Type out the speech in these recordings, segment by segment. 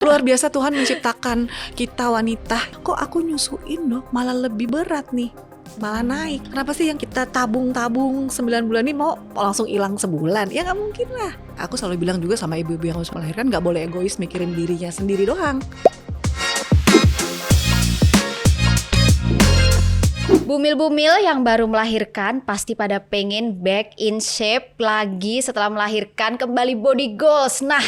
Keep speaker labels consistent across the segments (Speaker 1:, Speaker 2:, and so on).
Speaker 1: Luar biasa Tuhan menciptakan kita wanita. Kok aku nyusuin loh malah lebih berat nih, malah naik. Kenapa sih yang kita tabung-tabung 9 bulan ini mau langsung hilang sebulan? Ya gak mungkin lah. Aku selalu bilang juga sama ibu-ibu yang harus melahirkan, gak boleh egois mikirin dirinya sendiri doang.
Speaker 2: Bumil-bumil yang baru melahirkan pasti pada pengen back in shape lagi setelah melahirkan, kembali body goals. Nah,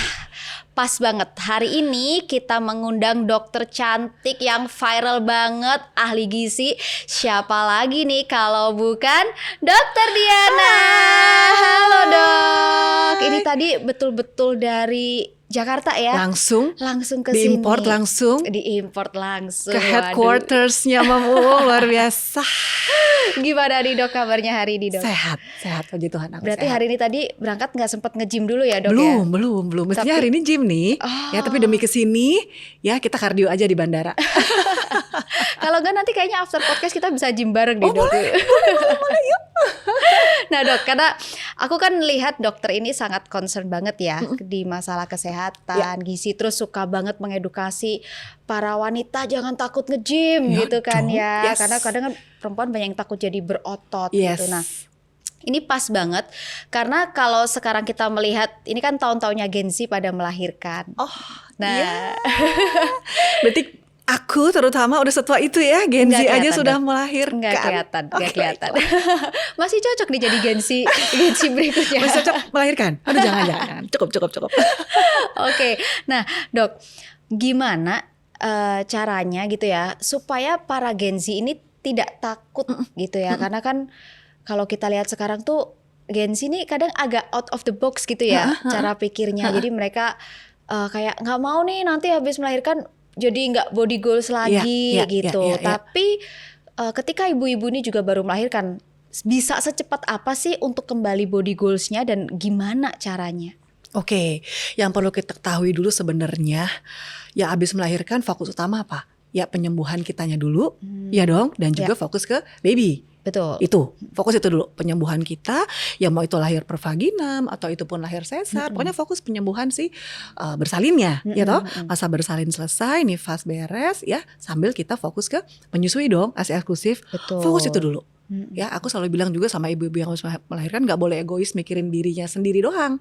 Speaker 2: pas banget hari ini kita mengundang dokter cantik yang viral banget, ahli gizi. Siapa lagi nih kalau bukan Dokter Diana. Halo dok. Ini tadi betul-betul dari Jakarta ya?
Speaker 1: Langsung
Speaker 2: ke sini.
Speaker 1: diimport langsung
Speaker 2: Ke
Speaker 1: ke headquartersnya Mam Uung. Luar biasa.
Speaker 2: Gimana nih dok kabarnya hari ini dok?
Speaker 1: Sehat puji Tuhan.
Speaker 2: Berarti
Speaker 1: sehat.
Speaker 2: hari ini tadi berangkat nggak sempat nge-gym dulu ya dok?
Speaker 1: Belum. Mestinya hari ini gym nih. Ya tapi demi kesini ya kita kardio aja di bandara.
Speaker 2: Kalau nggak nanti kayaknya after podcast kita bisa gym bareng nih dok.
Speaker 1: Boleh yuk.
Speaker 2: Nah dok, karena aku kan lihat dokter ini sangat concern banget ya di masalah kesehatan, gizi, terus suka banget mengedukasi para wanita jangan takut nge-gym
Speaker 1: Ya
Speaker 2: gitu kan
Speaker 1: dong,
Speaker 2: ya.
Speaker 1: yes.
Speaker 2: Karena kadang kan perempuan banyak yang takut jadi berotot
Speaker 1: Yes.
Speaker 2: gitu. Nah, ini pas banget karena kalau sekarang kita melihat ini kan tahun-tahunnya Gen Z pada melahirkan.
Speaker 1: Oh,
Speaker 2: Nah,
Speaker 1: iya. Berarti aku terutama udah setua itu ya, Gen Z
Speaker 2: Nggak
Speaker 1: aja
Speaker 2: kelihatan,
Speaker 1: sudah
Speaker 2: Dok.
Speaker 1: melahirkan.
Speaker 2: nggak
Speaker 1: Oke,
Speaker 2: kelihatan. Masih cocok nih jadi Gen Z berikutnya.
Speaker 1: Masih cocok melahirkan? Aduh jangan. Cukup.
Speaker 2: Oke, nah dok, gimana caranya gitu ya supaya para Gen Z ini tidak takut gitu ya? Karena kan kalau kita lihat sekarang tuh Gen Z ini kadang agak out of the box gitu ya cara pikirnya. Jadi mereka kayak nggak mau nih nanti habis melahirkan jadi nggak body goals lagi gitu.
Speaker 1: Iya.
Speaker 2: Tapi ketika ibu-ibu ini juga baru melahirkan, bisa secepat apa sih untuk kembali body goals-nya dan gimana caranya?
Speaker 1: Oke, yang perlu kita ketahui dulu sebenarnya, ya abis melahirkan fokus utama apa? Ya penyembuhan kitanya dulu, ya dong, dan juga fokus ke baby.
Speaker 2: Betul.
Speaker 1: Itu, fokus itu dulu, penyembuhan kita, ya mau itu lahir per vaginam atau itu pun lahir sesar, pokoknya fokus penyembuhan si bersalinnya, ya toh. Masa bersalin selesai, nifas beres, ya sambil kita fokus ke menyusui dong, ASI eksklusif.
Speaker 2: Betul.
Speaker 1: Fokus itu dulu. Ya, aku selalu bilang juga sama ibu-ibu yang harus melahirkan, gak boleh egois mikirin dirinya sendiri doang.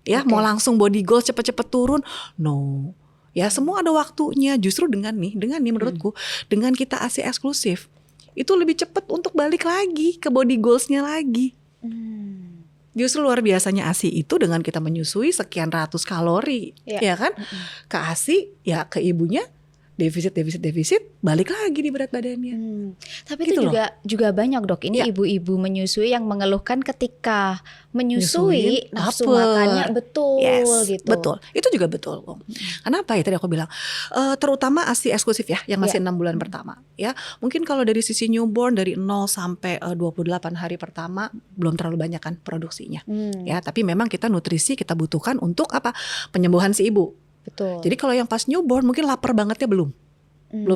Speaker 1: Ya, mau langsung body goals cepet-cepet turun, no. Ya, semua ada waktunya. Justru dengan nih menurutku, dengan kita ASI eksklusif, itu lebih cepat untuk balik lagi ke body goals-nya lagi. Justru luar biasanya ASI itu dengan kita menyusui sekian ratus kalori, ya kan? Ke ASI, ya ke ibunya defisit, balik lagi di berat badannya.
Speaker 2: Tapi
Speaker 1: Gitu
Speaker 2: itu juga banyak dok. Ini ibu-ibu menyusui yang mengeluhkan ketika menyusui nafsu makannya gitu.
Speaker 1: Betul, itu juga betul kok. Kenapa ya tadi aku bilang terutama ASI eksklusif ya yang masih 6 bulan pertama ya. Mungkin kalau dari sisi newborn dari 0 sampai 28 hari pertama belum terlalu banyak kan produksinya. Ya, tapi memang kita nutrisi kita butuhkan untuk apa? Penyembuhan si ibu.
Speaker 2: Betul.
Speaker 1: Jadi kalau yang pas newborn mungkin lapar bangetnya belum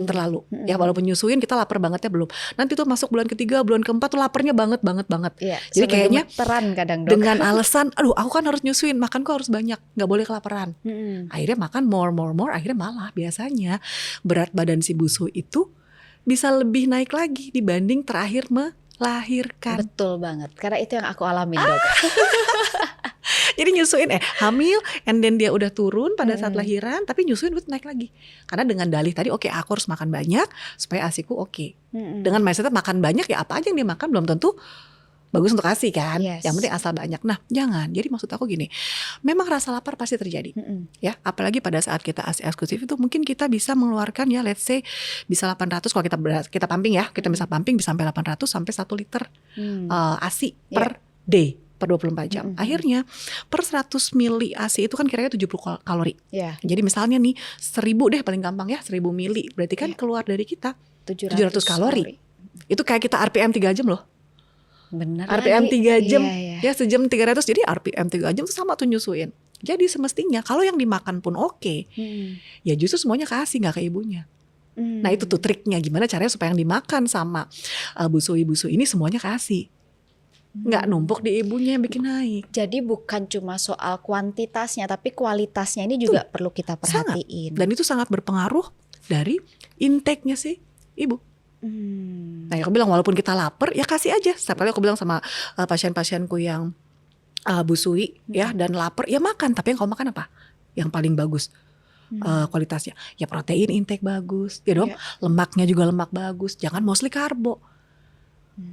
Speaker 1: terlalu. Ya walaupun nyusuin kita lapar bangetnya belum. Nanti tuh masuk bulan ketiga, bulan keempat tuh laparnya banget.
Speaker 2: Iya,
Speaker 1: jadi kayaknya
Speaker 2: kadang dok.
Speaker 1: dengan alasan, aduh aku kan harus nyusuin, makanku harus banyak, nggak boleh kelaparan. Akhirnya makan more, akhirnya malah biasanya berat badan si busu itu bisa lebih naik lagi dibanding terakhir melahirkan.
Speaker 2: Betul banget, karena itu yang aku alamin dok.
Speaker 1: Jadi nyusuin hamil and then dia udah turun pada saat lahiran, tapi nyusuin udah naik lagi. Karena dengan dalih tadi oke, aku harus makan banyak supaya ASIku oke. Dengan mindset makan banyak ya apa aja yang dia makan belum tentu bagus untuk ASI kan. Yang penting asal banyak. Nah, jangan. Jadi maksud aku gini, memang rasa lapar pasti terjadi. Ya, apalagi pada saat kita ASI eksklusif itu mungkin kita bisa mengeluarkan ya let's say bisa 800 kalau kita pumping ya, kita bisa pumping bisa sampai 800 sampai 1 liter ASI per day. Per 24 jam. Akhirnya per 100 mili ASI itu kan kira-kira 70 kalori. Jadi misalnya nih 1000 deh paling gampang ya, 1000 mili. Berarti kan keluar dari kita 700 kalori. Itu kayak kita RPM 3 jam loh.
Speaker 2: Bener
Speaker 1: RPM
Speaker 2: lagi.
Speaker 1: 3 jam
Speaker 2: Iya.
Speaker 1: ya sejam 300, jadi RPM 3 jam itu sama tuh nyusuin. Jadi semestinya kalau yang dimakan pun oke, ya justru semuanya ke ASI gak ke ibunya. Nah itu tuh triknya gimana caranya supaya yang dimakan sama busui-busui ini semuanya ke ASI. nggak numpuk di ibunya yang bikin naik.
Speaker 2: Jadi bukan cuma soal kuantitasnya, tapi kualitasnya ini juga perlu kita perhatiin.
Speaker 1: Dan itu sangat berpengaruh dari intake-nya si ibu. Nah, aku bilang walaupun kita lapar, ya kasih aja. Setiap kali aku bilang sama pasien-pasienku yang busui ya dan lapar, ya makan. Tapi yang kau makan apa? Yang paling bagus kualitasnya. Ya protein intake bagus, ya dong. Lemaknya juga lemak bagus. Jangan mostly karbo.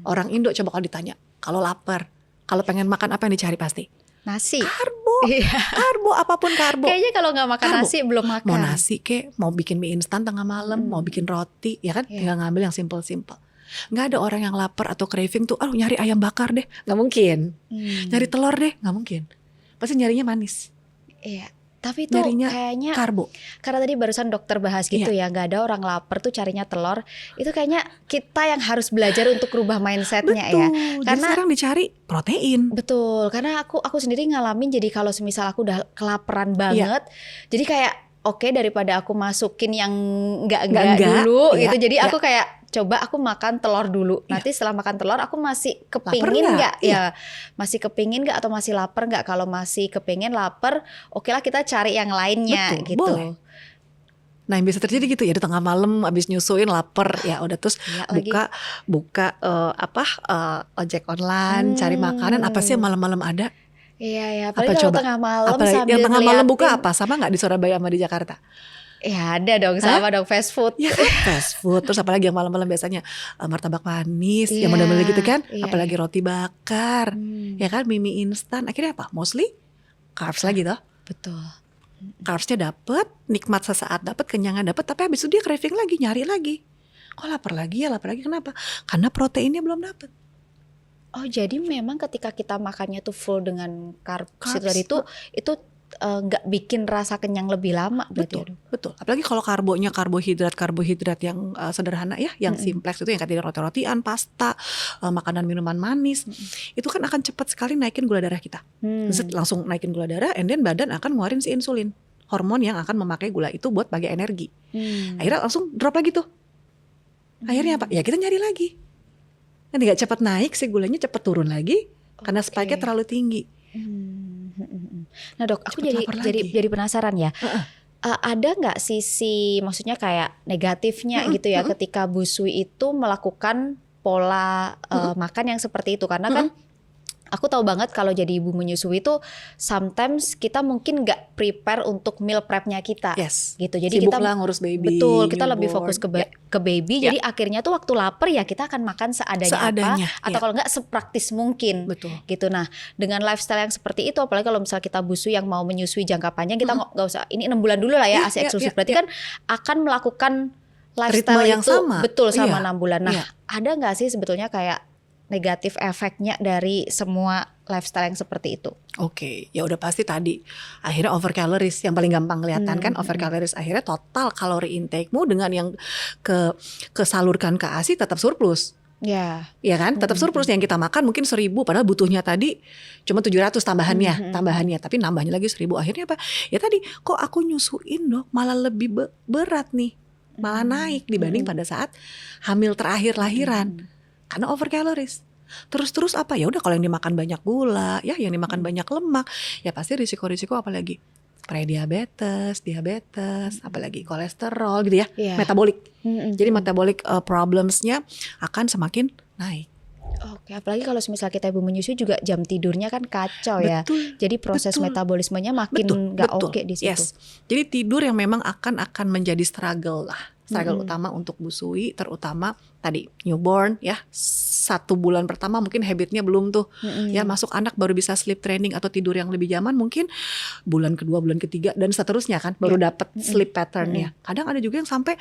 Speaker 1: Orang Indo coba kalau ditanya, kalau lapar, kalau pengen makan apa yang dicari pasti?
Speaker 2: Nasi.
Speaker 1: Karbo. Karbo, apapun karbo.
Speaker 2: Kayaknya kalau nggak makan
Speaker 1: Karbo.
Speaker 2: nasi belum makan.
Speaker 1: Mau nasi kek, mau bikin mie instan tengah malam, mau bikin roti, ya kan? Tinggal ngambil yang simple-simple. Nggak ada orang yang lapar atau craving tuh, nyari ayam bakar deh, nggak mungkin. Nyari telur deh, nggak mungkin. Pasti nyarinya manis.
Speaker 2: Iya. Tapi itu
Speaker 1: Nyarinya
Speaker 2: kayaknya
Speaker 1: karbo.
Speaker 2: Karena tadi barusan dokter bahas gitu ya, nggak ada orang lapar tuh carinya telur. Itu kayaknya kita yang harus belajar untuk rubah mindsetnya ya.
Speaker 1: Betul.
Speaker 2: Karena
Speaker 1: jadi sekarang dicari protein.
Speaker 2: betul, karena aku sendiri ngalamin. Jadi kalau semisal aku udah kelaparan banget, jadi kayak oke, daripada aku masukin yang enggak dulu gitu. Jadi aku kayak coba aku makan telur dulu. Nanti setelah makan telur aku masih kepingin nggak? Ya masih kepingin nggak atau masih lapar nggak? Kalau masih kepingin lapar, oke lah kita cari yang lainnya.
Speaker 1: Betul,
Speaker 2: gitu.
Speaker 1: boleh. Nah yang bisa terjadi gitu ya, di tengah malam abis nyusuin lapar ya udah terus buka ojek online, cari makanan apa sih yang malam-malam ada?
Speaker 2: Iya ya, apalagi kalau tengah malam sambil
Speaker 1: yang tengah malam buka apa? Sama nggak di Surabaya sama di Jakarta?
Speaker 2: Ya ada dong, sama dong, fast food.
Speaker 1: Ya kan, fast food. Terus apalagi yang malam-malam biasanya martabak manis, yang model-model gitu kan. Apalagi roti bakar, ya kan, mie instan. Akhirnya apa? Mostly carbs lagi toh.
Speaker 2: Betul.
Speaker 1: Carbsnya dapet, nikmat sesaat dapet, kenyangan dapet, tapi habis itu dia craving lagi, nyari lagi. Kok lapar lagi kenapa? Karena proteinnya belum dapet.
Speaker 2: Oh jadi memang ketika kita makannya tuh full dengan carbs itu nggak bikin rasa kenyang lebih lama.
Speaker 1: Betul. Apalagi kalau karbonya karbohidrat yang sederhana ya, yang simplex itu yang kayak roti-rotian, pasta, makanan minuman manis, itu kan akan cepat sekali naikin gula darah kita. Langsung naikin gula darah, and then badan akan ngeluarin si insulin, hormon yang akan memakai gula itu buat bagi energi. Akhirnya langsung drop lagi tuh. Akhirnya apa? Ya kita nyari lagi. Nanti gak cepat naik, si gulanya cepat turun lagi karena spike-nya terlalu tinggi.
Speaker 2: Nah dok, aku jadi penasaran ya. Ada nggak sisi, maksudnya kayak negatifnya gitu ya, ketika busui itu melakukan pola makan yang seperti itu? Karena kan aku tahu banget kalau jadi ibu menyusui itu sometimes kita mungkin nggak prepare untuk meal prepnya kita, gitu. Jadi
Speaker 1: sibuk
Speaker 2: kita
Speaker 1: lah ngurus baby.
Speaker 2: Betul, kita lebih fokus ke baby. Jadi akhirnya tuh waktu lapar ya kita akan makan seadanya. Atau kalau nggak sepraktis mungkin.
Speaker 1: Betul.
Speaker 2: Gitu. Nah, dengan lifestyle yang seperti itu, apalagi kalau misalnya kita busui yang mau menyusui jangka panjang, kita nggak usah ini 6 bulan dulu lah ya, ASI eksklusif. Berarti kan akan melakukan lifestyle
Speaker 1: yang
Speaker 2: itu
Speaker 1: sama.
Speaker 2: sama 6 bulan. Nah, ada nggak sih sebetulnya kayak negatif efeknya dari semua lifestyle yang seperti itu?
Speaker 1: Oke, ya udah pasti tadi akhirnya over calories yang paling gampang kelihatan kan, over calories. Akhirnya total kalori intake-mu dengan yang kesalurkan ke ASI tetap surplus. Iya kan, tetap surplus. Yang kita makan mungkin 1.000, padahal butuhnya tadi cuma 700 tambahannya, tapi nambahnya lagi 1.000. Akhirnya apa? Ya tadi kok aku nyusuin loh malah lebih berat nih, malah naik dibanding pada saat hamil terakhir lahiran. Karena over calories. Terus apa? Ya udah kalau yang dimakan banyak gula, ya yang dimakan banyak lemak, ya pasti risiko-risiko apalagi prediabetes, diabetes, apalagi kolesterol gitu ya, metabolik. Jadi metabolic problemsnya akan semakin naik.
Speaker 2: Oke, apalagi kalau misalnya kita ibu menyusui juga jam tidurnya kan kacau ya. Jadi proses metabolismenya makin nggak oke di situ.
Speaker 1: Jadi tidur yang memang akan menjadi struggle lah. Struggle utama untuk busui, terutama tadi newborn ya, 1 bulan pertama mungkin habitnya belum tuh, ya masuk anak baru bisa sleep training atau tidur yang lebih nyaman mungkin bulan kedua, bulan ketiga dan seterusnya kan baru dapat sleep patternnya. Kadang ada juga yang sampai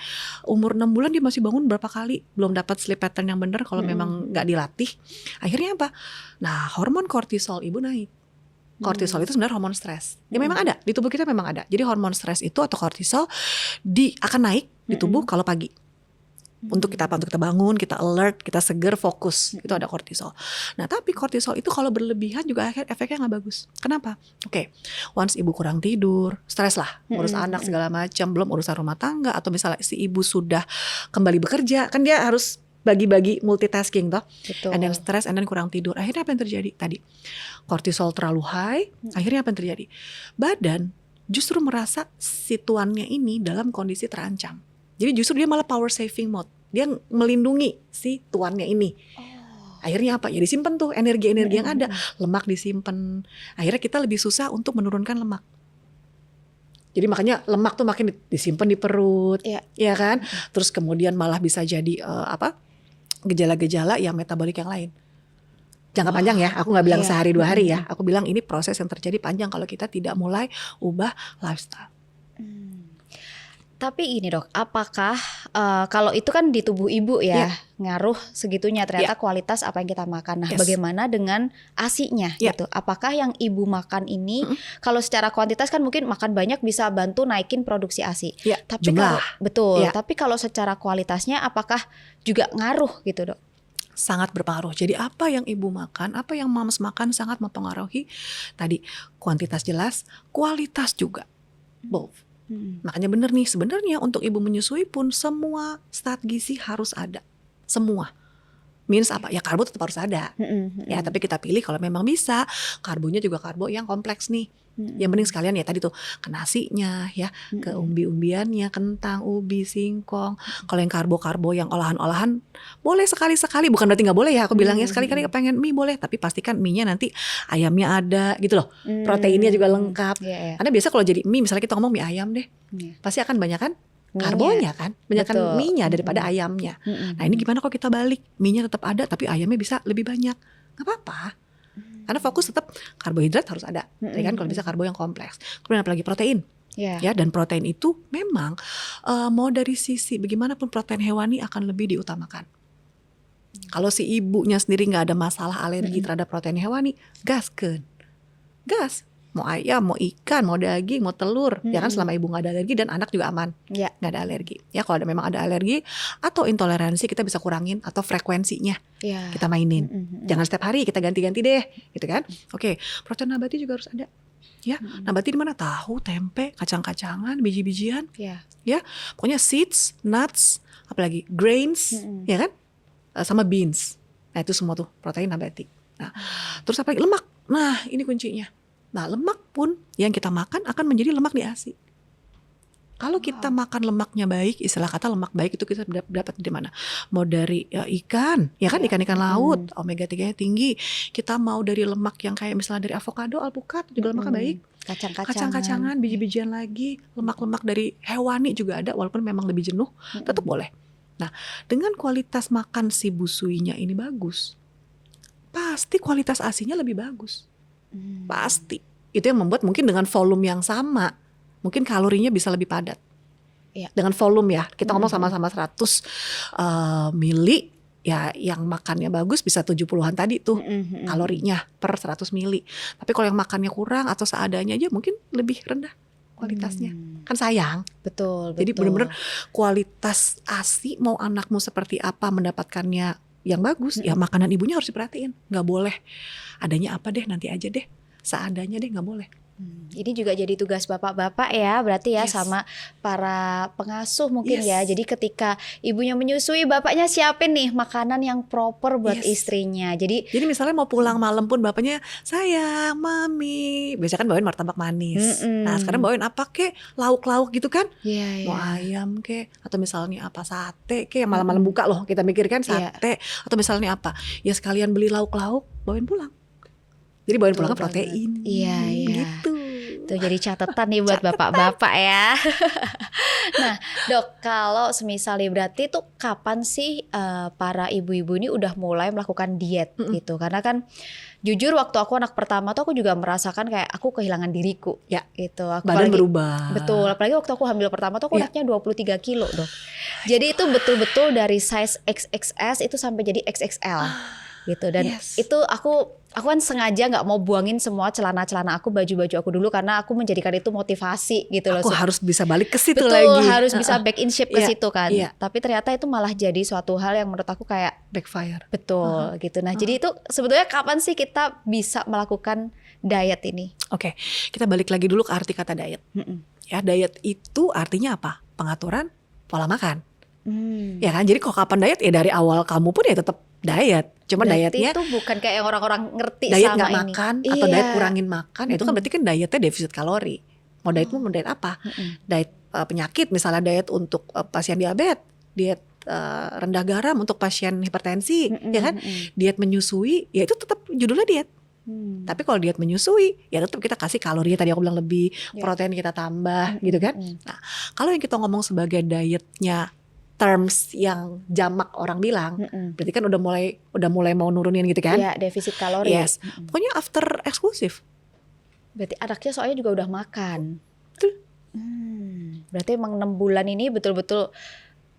Speaker 1: umur 6 bulan dia masih bangun berapa kali belum dapat sleep pattern yang benar kalau memang nggak dilatih. Akhirnya apa? Nah hormon kortisol ibu naik. Kortisol itu sebenarnya hormon stres. Ya memang ada di tubuh kita, memang ada. Jadi hormon stres itu atau kortisol akan naik di tubuh kalau pagi. Untuk kita bangun, kita alert, kita seger, fokus. Itu ada kortisol. Nah tapi kortisol itu kalau berlebihan juga efeknya nggak bagus. Kenapa? Oke, once ibu kurang tidur, stres lah, ngurus anak segala macam, belum urusan rumah tangga, atau misalnya si ibu sudah kembali bekerja, kan dia harus bagi-bagi multitasking toh.
Speaker 2: Betul.
Speaker 1: And then stress, and then kurang tidur. Akhirnya apa yang terjadi tadi? Kortisol terlalu high. Akhirnya apa yang terjadi? Badan justru merasa si tuannya ini dalam kondisi terancam. Jadi justru dia malah power saving mode. Dia melindungi si tuannya ini. Akhirnya apa? Ya disimpan tuh energi-energi yang ada. Lemak disimpan. Akhirnya kita lebih susah untuk menurunkan lemak. Jadi makanya lemak tuh makin disimpan di perut, ya kan? Terus kemudian malah bisa jadi gejala-gejala yang metabolik yang lain. Jangka panjang ya, aku nggak bilang sehari 2 hari ya. Aku bilang ini proses yang terjadi panjang kalau kita tidak mulai ubah lifestyle.
Speaker 2: Tapi ini dok, apakah kalau itu kan di tubuh ibu ya, ngaruh segitunya ternyata kualitas apa yang kita makan. Nah, bagaimana dengan ASI-nya gitu? Apakah yang ibu makan ini, kalau secara kuantitas kan mungkin makan banyak bisa bantu naikin produksi ASI. Tapi tapi kalau secara kualitasnya apakah juga ngaruh gitu dok?
Speaker 1: Sangat berpengaruh. Jadi apa yang ibu makan, apa yang mams makan sangat mempengaruhi tadi kuantitas jelas, kualitas juga. Both. Makanya bener nih, sebenarnya untuk ibu menyusui pun semua stat gizi harus ada. Semua. Means apa? Ya karbo tetap harus ada. Ya tapi kita pilih kalau memang bisa, karbonya juga karbo yang kompleks nih. Yang penting sekalian ya tadi tuh ke nasinya ya, ke umbi-umbiannya, kentang, ubi, singkong. Kalau yang karbo-karbo yang olahan-olahan boleh sekali-sekali, bukan berarti nggak boleh ya. Aku bilangnya sekali-kali pengen mie boleh, tapi pastikan mie-nya nanti ayamnya ada gitu loh. Proteinnya juga lengkap. Karena biasa kalau jadi mie, misalnya kita ngomong mie ayam deh, pasti akan banyak kan karbonya kan, banyakan mie-nya daripada ayamnya. Nah ini gimana kalau kita balik, mie-nya tetap ada tapi ayamnya bisa lebih banyak, nggak apa-apa. Karena fokus tetap karbohidrat harus ada, ya kan? Kalau bisa karbo yang kompleks. Kemudian apalagi protein, ya. Dan protein itu memang mau dari sisi bagaimanapun protein hewani akan lebih diutamakan. Kalau si ibunya sendiri nggak ada masalah alergi terhadap protein hewani, gas. Mau ayam, mau ikan, mau daging, mau telur, ya kan selama ibu nggak ada alergi dan anak juga aman, nggak ada alergi. Ya kalau memang ada alergi atau intoleransi kita bisa kurangin atau frekuensinya kita mainin. Jangan setiap hari kita ganti-ganti deh, gitu kan? Oke, protein nabati juga harus ada. Ya, nabati di mana? Tahu, tempe, kacang-kacangan, biji-bijian, ya, pokoknya seeds, nuts, apalagi grains, ya kan? Sama beans. Nah itu semua tuh protein nabati. Nah, terus apa lagi? Lemak. Nah ini kuncinya. Nah lemak pun yang kita makan akan menjadi lemak di ASI. Kalau kita makan lemaknya baik, istilah kata lemak baik itu kita dapat dari mana? Mau dari ikan, ya kan ikan-ikan laut, omega 3-nya tinggi. Kita mau dari lemak yang kayak misalnya dari avocado, alpukat juga lemaknya baik. Kacang-kacangan, biji-bijian lagi, lemak-lemak dari hewani juga ada walaupun memang lebih jenuh, tetap boleh. Nah dengan kualitas makan si busuinya ini bagus, pasti kualitas ASI-nya lebih bagus. Pasti. Itu yang membuat mungkin dengan volume yang sama, mungkin kalorinya bisa lebih padat. Dengan volume ya, kita ngomong sama-sama 100 mili, ya yang makannya bagus bisa 70-an tadi tuh kalorinya per 100 mili. Tapi kalau yang makannya kurang atau seadanya aja mungkin lebih rendah kualitasnya. Kan sayang.
Speaker 2: Betul.
Speaker 1: Jadi benar-benar kualitas ASI mau anakmu seperti apa mendapatkannya yang bagus, ya makanan ibunya harus diperhatiin. Gak boleh adanya apa deh nanti aja deh, seadanya deh, gak boleh.
Speaker 2: Ini juga jadi tugas bapak-bapak ya, berarti ya sama para pengasuh mungkin ya. Jadi ketika ibunya menyusui, bapaknya siapin nih makanan yang proper buat istrinya. Jadi
Speaker 1: misalnya mau pulang malam pun bapaknya, sayang, mami, biasanya kan bawain martabak manis. Nah sekarang bawain apa kek, lauk-lauk gitu kan, mau ayam kek, atau misalnya apa, sate kek, malam-malam buka loh kita mikirkan sate, atau misalnya apa, ya sekalian beli lauk-lauk, bawain pulang. Jadi bawain pulang protein. Gitu.
Speaker 2: Tuh jadi catatan nih buat bapak-bapak ya. Nah dok, kalau semisalnya berarti tuh kapan sih para ibu-ibu ini udah mulai melakukan diet gitu? Karena kan jujur waktu aku anak pertama tuh aku juga merasakan kayak aku kehilangan diriku. Gitu.
Speaker 1: Badan berubah.
Speaker 2: Betul, apalagi waktu aku hamil pertama tuh aku anaknya 23 kilo dok. Jadi itu betul-betul dari size XXS itu sampai jadi XXL. Gitu. Dan itu aku kan sengaja nggak mau buangin semua celana-celana aku, baju-baju aku dulu karena aku menjadikan itu motivasi gitu loh.
Speaker 1: Aku harus bisa balik ke situ
Speaker 2: betul,
Speaker 1: lagi.
Speaker 2: Harus bisa back in shape ke situ kan. Tapi ternyata itu malah jadi suatu hal yang menurut aku kayak
Speaker 1: backfire.
Speaker 2: Betul gitu. Nah jadi itu sebetulnya kapan sih kita bisa melakukan diet ini? Oke,
Speaker 1: kita balik lagi dulu ke arti kata diet. Ya diet itu artinya apa? Pengaturan pola makan. Ya kan, jadi kalau kapan diet ya dari awal kamu pun ya tetap diet. Cuma
Speaker 2: Berarti
Speaker 1: dietnya
Speaker 2: itu bukan kayak yang orang-orang ngerti
Speaker 1: diet
Speaker 2: sama
Speaker 1: nggak
Speaker 2: ini.
Speaker 1: makan atau
Speaker 2: Iya.
Speaker 1: diet kurangin makan, itu kan berarti kan dietnya defisit kalori. Mau dietmu mau diet apa? Diet penyakit, misalnya diet untuk pasien diabetes, diet rendah garam untuk pasien hipertensi, ya kan? Diet menyusui, ya itu tetap judulnya diet. Tapi kalau diet menyusui, ya tetap kita kasih kalorinya tadi aku bilang lebih, protein kita tambah, gitu kan? Nah, kalau yang kita ngomong sebagai dietnya terms yang jamak orang bilang, berarti kan udah mulai mau nurunin gitu kan?
Speaker 2: Iya, defisit kalori.
Speaker 1: Yes, pokoknya after eksklusif.
Speaker 2: Berarti anaknya soalnya juga udah makan.
Speaker 1: Betul.
Speaker 2: Berarti emang 6 bulan ini betul-betul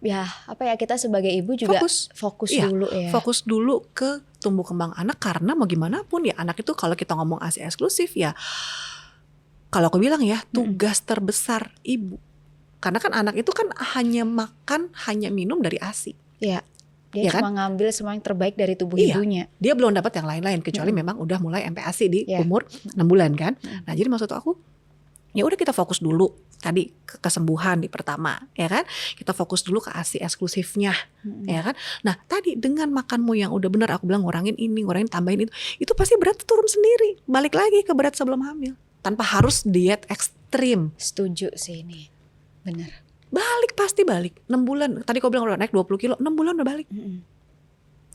Speaker 2: ya apa ya, kita sebagai ibu juga fokus
Speaker 1: Iya,
Speaker 2: dulu ya.
Speaker 1: fokus dulu ke tumbuh kembang anak, karena mau gimana pun ya anak itu kalau kita ngomong ASI eksklusif ya, kalau aku bilang ya tugas terbesar ibu. Karena kan anak itu kan hanya makan, hanya minum dari ASI.
Speaker 2: Iya. Dia
Speaker 1: Ya
Speaker 2: cuma ngambil semua yang terbaik dari tubuh
Speaker 1: Iya.
Speaker 2: ibunya.
Speaker 1: Dia belum dapat yang lain-lain kecuali memang udah mulai MPASI di umur 6 bulan kan. Nah, jadi maksud aku ya udah kita fokus dulu tadi ke kesembuhan di pertama, ya kan? Kita fokus dulu ke ASI eksklusifnya, ya kan? Nah, tadi dengan makanmu yang udah benar, aku bilang ngurangin ini, ngurangin tambahin itu pasti berat turun sendiri. Balik lagi ke berat sebelum hamil. Tanpa harus diet ekstrim.
Speaker 2: Setuju sih ini. Benar.
Speaker 1: Balik pasti balik. 6 bulan. Tadi kau bilang udah naik 20 kilo, 6 bulan udah balik.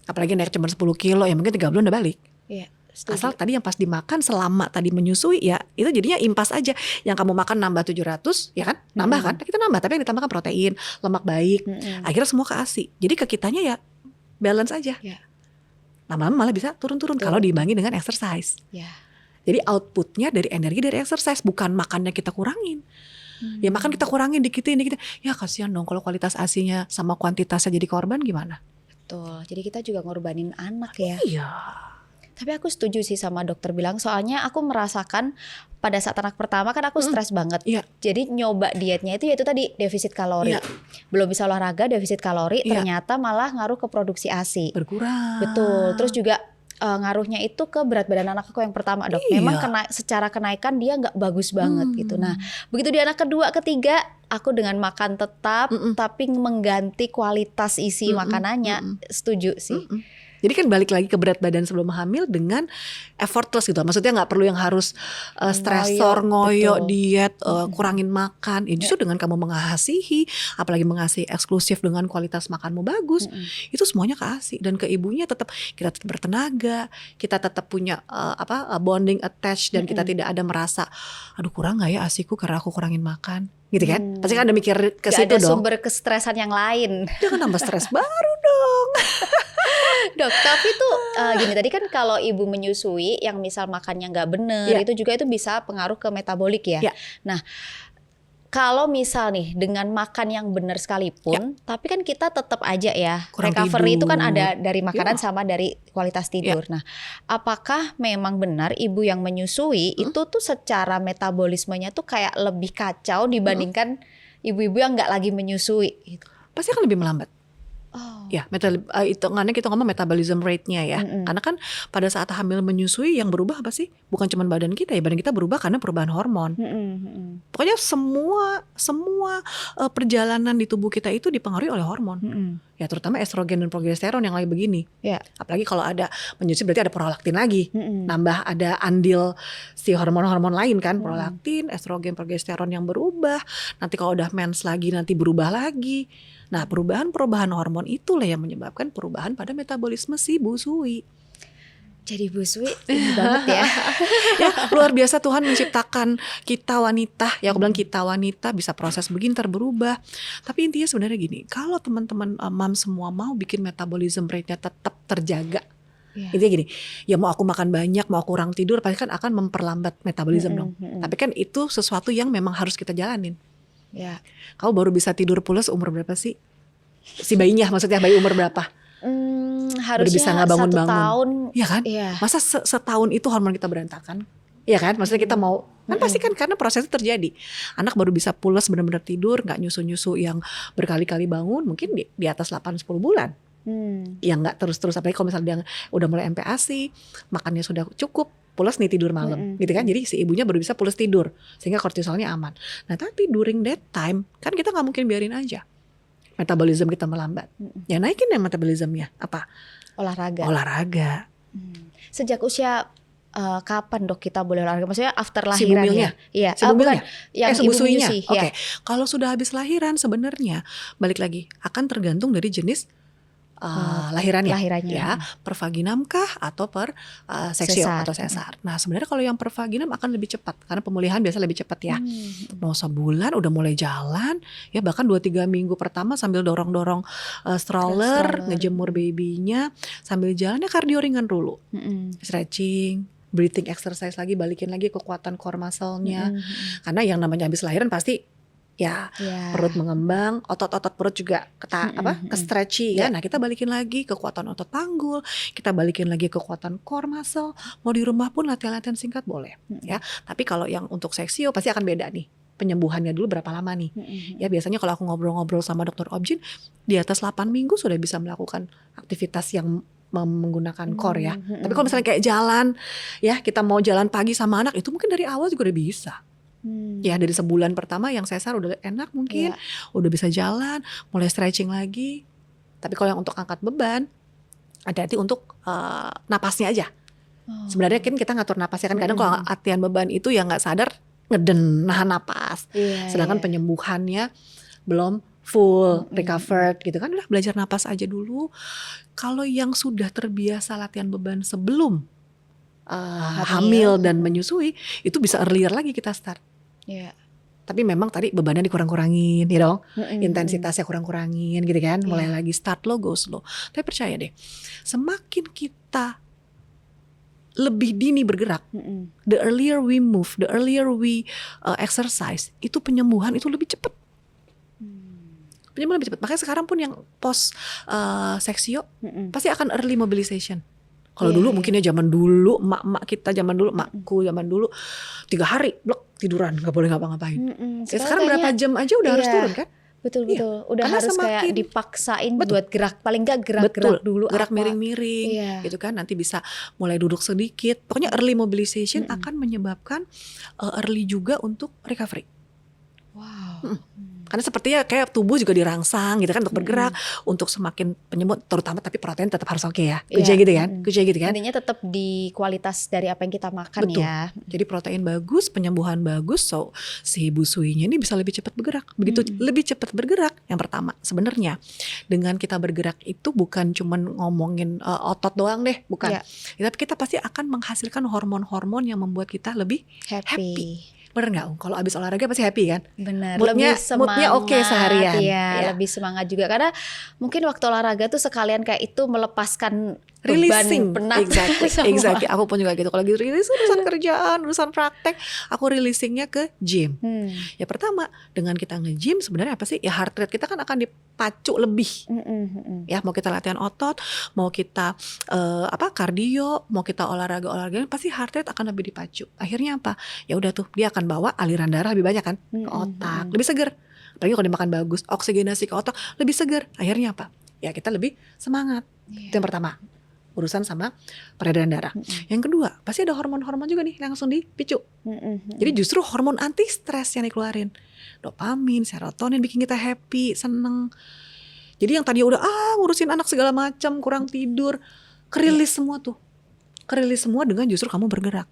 Speaker 1: Apalagi naik cuma 10 kilo, ya mungkin 3 bulan udah balik.
Speaker 2: Iya.
Speaker 1: Asal tadi yang pas dimakan selama tadi menyusui ya, itu jadinya impas aja. Yang kamu makan nambah 700, ya kan? Nambah kan? Kita nambah, tapi yang ditambahkan protein, lemak baik. Akhirnya semua ke ASI. Jadi ke kitanya ya balance aja. Lama-lama malah bisa turun-turun kalau diimbangi dengan exercise. Jadi outputnya dari energi dari exercise, bukan makannya kita kurangin. Ya makan kita kurangin dikitin. Ya kasihan dong kalau kualitas ASI-nya sama kuantitasnya jadi korban gimana?
Speaker 2: Betul. Jadi kita juga ngorbanin anak ya.
Speaker 1: Iya.
Speaker 2: Tapi aku setuju sih sama dokter bilang, soalnya aku merasakan pada saat anak pertama kan aku stres banget. Jadi nyoba dietnya itu yaitu tadi defisit kalori. Belum bisa olahraga, defisit kalori, ternyata malah ngaruh ke produksi ASI.
Speaker 1: Berkurang.
Speaker 2: Betul. Terus juga ngaruhnya itu ke berat badan anak aku yang pertama, Dok. Memang secara kenaikan dia nggak bagus banget gitu. Nah, begitu di anak kedua, ketiga, aku dengan makan tetap tapi mengganti kualitas isi makanannya. Setuju sih.
Speaker 1: Jadi kan balik lagi ke berat badan sebelum hamil dengan effortless gitu. Maksudnya nggak perlu yang harus stresor, ngoyo, diet, kurangin makan. Ya justru dengan kamu mengasihi, apalagi mengasihi eksklusif dengan kualitas makanmu bagus, itu semuanya ke ASI. Dan ke ibunya tetap kita tetap bertenaga, kita tetap punya bonding attached, dan kita tidak ada merasa, aduh kurang nggak ya ASIku karena aku kurangin makan, gitu kan? Pasti kan ada mikir ke situ dong.
Speaker 2: Ada sumber kestresan yang lain.
Speaker 1: Jangan nambah stres baru dong.
Speaker 2: Dok, tapi tuh gini, tadi kan kalau ibu menyusui yang misal makannya nggak bener, itu juga itu bisa pengaruh ke metabolik ya. Nah, kalau misal nih dengan makan yang benar sekalipun, tapi kan kita tetap aja ya
Speaker 1: kurang
Speaker 2: recovery
Speaker 1: tidur.
Speaker 2: Itu kan ada dari makanan sama dari kualitas tidur. Nah, apakah memang benar ibu yang menyusui itu tuh secara metabolismenya tuh kayak lebih kacau dibandingkan ibu-ibu yang nggak lagi menyusui? Gitu.
Speaker 1: Pasti akan lebih melambat. Ya, hitungannya kita ngomong metabolism rate-nya ya. Karena kan pada saat hamil menyusui yang berubah apa sih? Bukan cuma badan kita ya, badan kita berubah karena perubahan hormon. Pokoknya semua perjalanan di tubuh kita itu dipengaruhi oleh hormon. Ya terutama estrogen dan progesteron yang lagi begini. Apalagi kalau ada menyusui berarti ada prolaktin lagi. Nambah ada andil si hormon-hormon lain kan, prolaktin, estrogen, progesteron yang berubah. Nanti kalau udah mens lagi nanti berubah lagi. Nah, perubahan hormon itulah yang menyebabkan perubahan pada metabolisme si busui.
Speaker 2: Jadi busui ini banget ya.
Speaker 1: Ya, luar biasa Tuhan menciptakan kita wanita. Ya aku bilang kita wanita bisa proses begini berubah. Tapi intinya sebenarnya gini, kalau teman-teman mam semua mau bikin metabolism rate-nya tetap terjaga. Intinya gini, ya mau aku makan banyak, mau aku kurang tidur, pasti kan akan memperlambat metabolism dong. Tapi kan itu sesuatu yang memang harus kita jalanin. Kamu baru bisa tidur pulas umur berapa sih? Si bayinya, maksudnya bayi umur berapa?
Speaker 2: Harusnya
Speaker 1: bisa nggak bangun-bangun.
Speaker 2: 1 tahun.
Speaker 1: Ya kan? Masa setahun itu hormon kita berantakan? Ya kan? Maksudnya kita mau, kan pasti kan karena prosesnya terjadi. Anak baru bisa pulas benar-benar tidur, nggak nyusu-nyusu yang berkali-kali bangun, mungkin di atas 8-10 bulan. Yang nggak terus-terus, apalagi kalau misalnya dia udah mulai MPASI, makannya sudah cukup, pulas nih tidur malam, gitu kan? Jadi si ibunya baru bisa pulas tidur, sehingga kortisolnya aman. Nah tapi during that time, kan kita nggak mungkin biarin aja. metabolisme kita melambat. Ya naikin yang metabolismenya apa? Olahraga.
Speaker 2: Sejak usia kapan dok kita boleh olahraga? Maksudnya after
Speaker 1: Si
Speaker 2: lahiran
Speaker 1: bumilnya?
Speaker 2: ya? Iya.
Speaker 1: Si bumilnya?
Speaker 2: Yang
Speaker 1: Si
Speaker 2: ibu
Speaker 1: busuinya?
Speaker 2: menyusui.
Speaker 1: Oke.
Speaker 2: Ya.
Speaker 1: Kalau sudah habis lahiran sebenarnya balik lagi akan tergantung dari jenis lahirannya. Ya, per vaginam kah atau per seksio atau sesar. Nah sebenarnya kalau yang per vaginam akan lebih cepat karena pemulihan biasa lebih cepat ya. Mau sebulan udah mulai jalan ya, bahkan 2-3 minggu pertama sambil dorong-dorong stroller, ngejemur babynya sambil jalan ya, kardio ringan dulu, stretching, breathing exercise lagi, balikin lagi kekuatan core muscle-nya. Karena yang namanya habis lahiran pasti ya perut mengembang, otot-otot perut juga ke stretchy ya. Nah kita balikin lagi kekuatan otot panggul, kita balikin lagi kekuatan core muscle. Mau di rumah pun latihan-latihan singkat boleh ya. Tapi kalau yang untuk seksio pasti akan beda nih. Penyembuhannya dulu berapa lama nih? Ya biasanya kalau aku ngobrol-ngobrol sama dokter obgyn di atas 8 minggu sudah bisa melakukan aktivitas yang menggunakan core ya. Tapi kalau misalnya kayak jalan ya, kita mau jalan pagi sama anak itu mungkin dari awal juga udah bisa. Ya dari sebulan pertama yang sesar udah enak mungkin, udah bisa jalan, mulai stretching lagi. Tapi kalau yang untuk angkat beban, hati-hati untuk napasnya aja. Sebenarnya kan kita ngatur napasnya kan, kadang kalau latihan beban itu yang nggak sadar ngeden nahan napas. Sedangkan penyembuhannya belum full recovered gitu kan, udah belajar napas aja dulu. Kalau yang sudah terbiasa latihan beban sebelum hamil dan menyusui, itu bisa earlier lagi kita start. Tapi memang tadi bebannya dikurang-kurangin ya dong, intensitasnya kurang-kurangin gitu kan, mulai lagi start low go slow. Tapi percaya deh, semakin kita lebih dini bergerak, the earlier we move, the earlier we exercise, itu penyembuhan itu lebih cepat. Penyembuhan lebih cepat. Makanya sekarang pun yang post seksio pasti akan early mobilization. Kalau dulu mungkin ya zaman dulu, emak-emak kita zaman dulu, emakku zaman dulu 3 hari blok tiduran, gak boleh ngapa-ngapain. Sekarang berapa jam aja udah harus turun kan?
Speaker 2: Betul. Udah karena harus kayak dipaksain buat gerak, paling gak gerak dulu.
Speaker 1: Gerak miring-miring gitu kan, nanti bisa mulai duduk sedikit. Pokoknya early mobilization akan menyebabkan early juga untuk recovery. Karena sepertinya kayak tubuh juga dirangsang gitu kan untuk bergerak, untuk semakin penyembuhan terutama, tapi protein tetap harus oke ya. Kuciya gitu kan.
Speaker 2: Intinya tetap di kualitas dari apa yang kita makan.
Speaker 1: Betul. Ya. Jadi protein bagus, penyembuhan bagus, so si busuinya ini bisa lebih cepat bergerak. Begitu lebih cepat bergerak, yang pertama sebenarnya dengan kita bergerak itu bukan cuman ngomongin otot doang deh, bukan. Ya, tapi kita pasti akan menghasilkan hormon-hormon yang membuat kita lebih happy. Bener gak? Kalau abis olahraga pasti happy kan?
Speaker 2: Bener,
Speaker 1: moodnya oke seharian.
Speaker 2: Iya, lebih semangat juga. Karena mungkin waktu olahraga tuh sekalian kayak itu melepaskan
Speaker 1: releasing,
Speaker 2: beban penat.
Speaker 1: Exactly. Aku pun juga gitu. Kalau lagi rilis urusan kerjaan, urusan praktek, aku releasingnya ke gym. Ya pertama, dengan kita nge-gym sebenarnya apa sih? Ya heart rate kita kan akan dipacu lebih. Ya mau kita latihan otot, mau kita kardio, mau kita olahraga, pasti heart rate akan lebih dipacu. Akhirnya apa? Ya udah tuh, dia akan bawa aliran darah lebih banyak kan ke otak, lebih seger. Apalagi kalau dimakan bagus, oksigenasi ke otak lebih seger. Akhirnya apa? Ya kita lebih semangat. Itu yang pertama. Urusan sama peredaran darah. Yang kedua, pasti ada hormon-hormon juga nih langsung dipicu. Jadi justru hormon anti stres yang dikeluarin. Dopamin, serotonin bikin kita happy, seneng. Jadi yang tadi udah ngurusin anak segala macam, kurang tidur, kerilis semua tuh. Kerilis semua dengan justru kamu bergerak.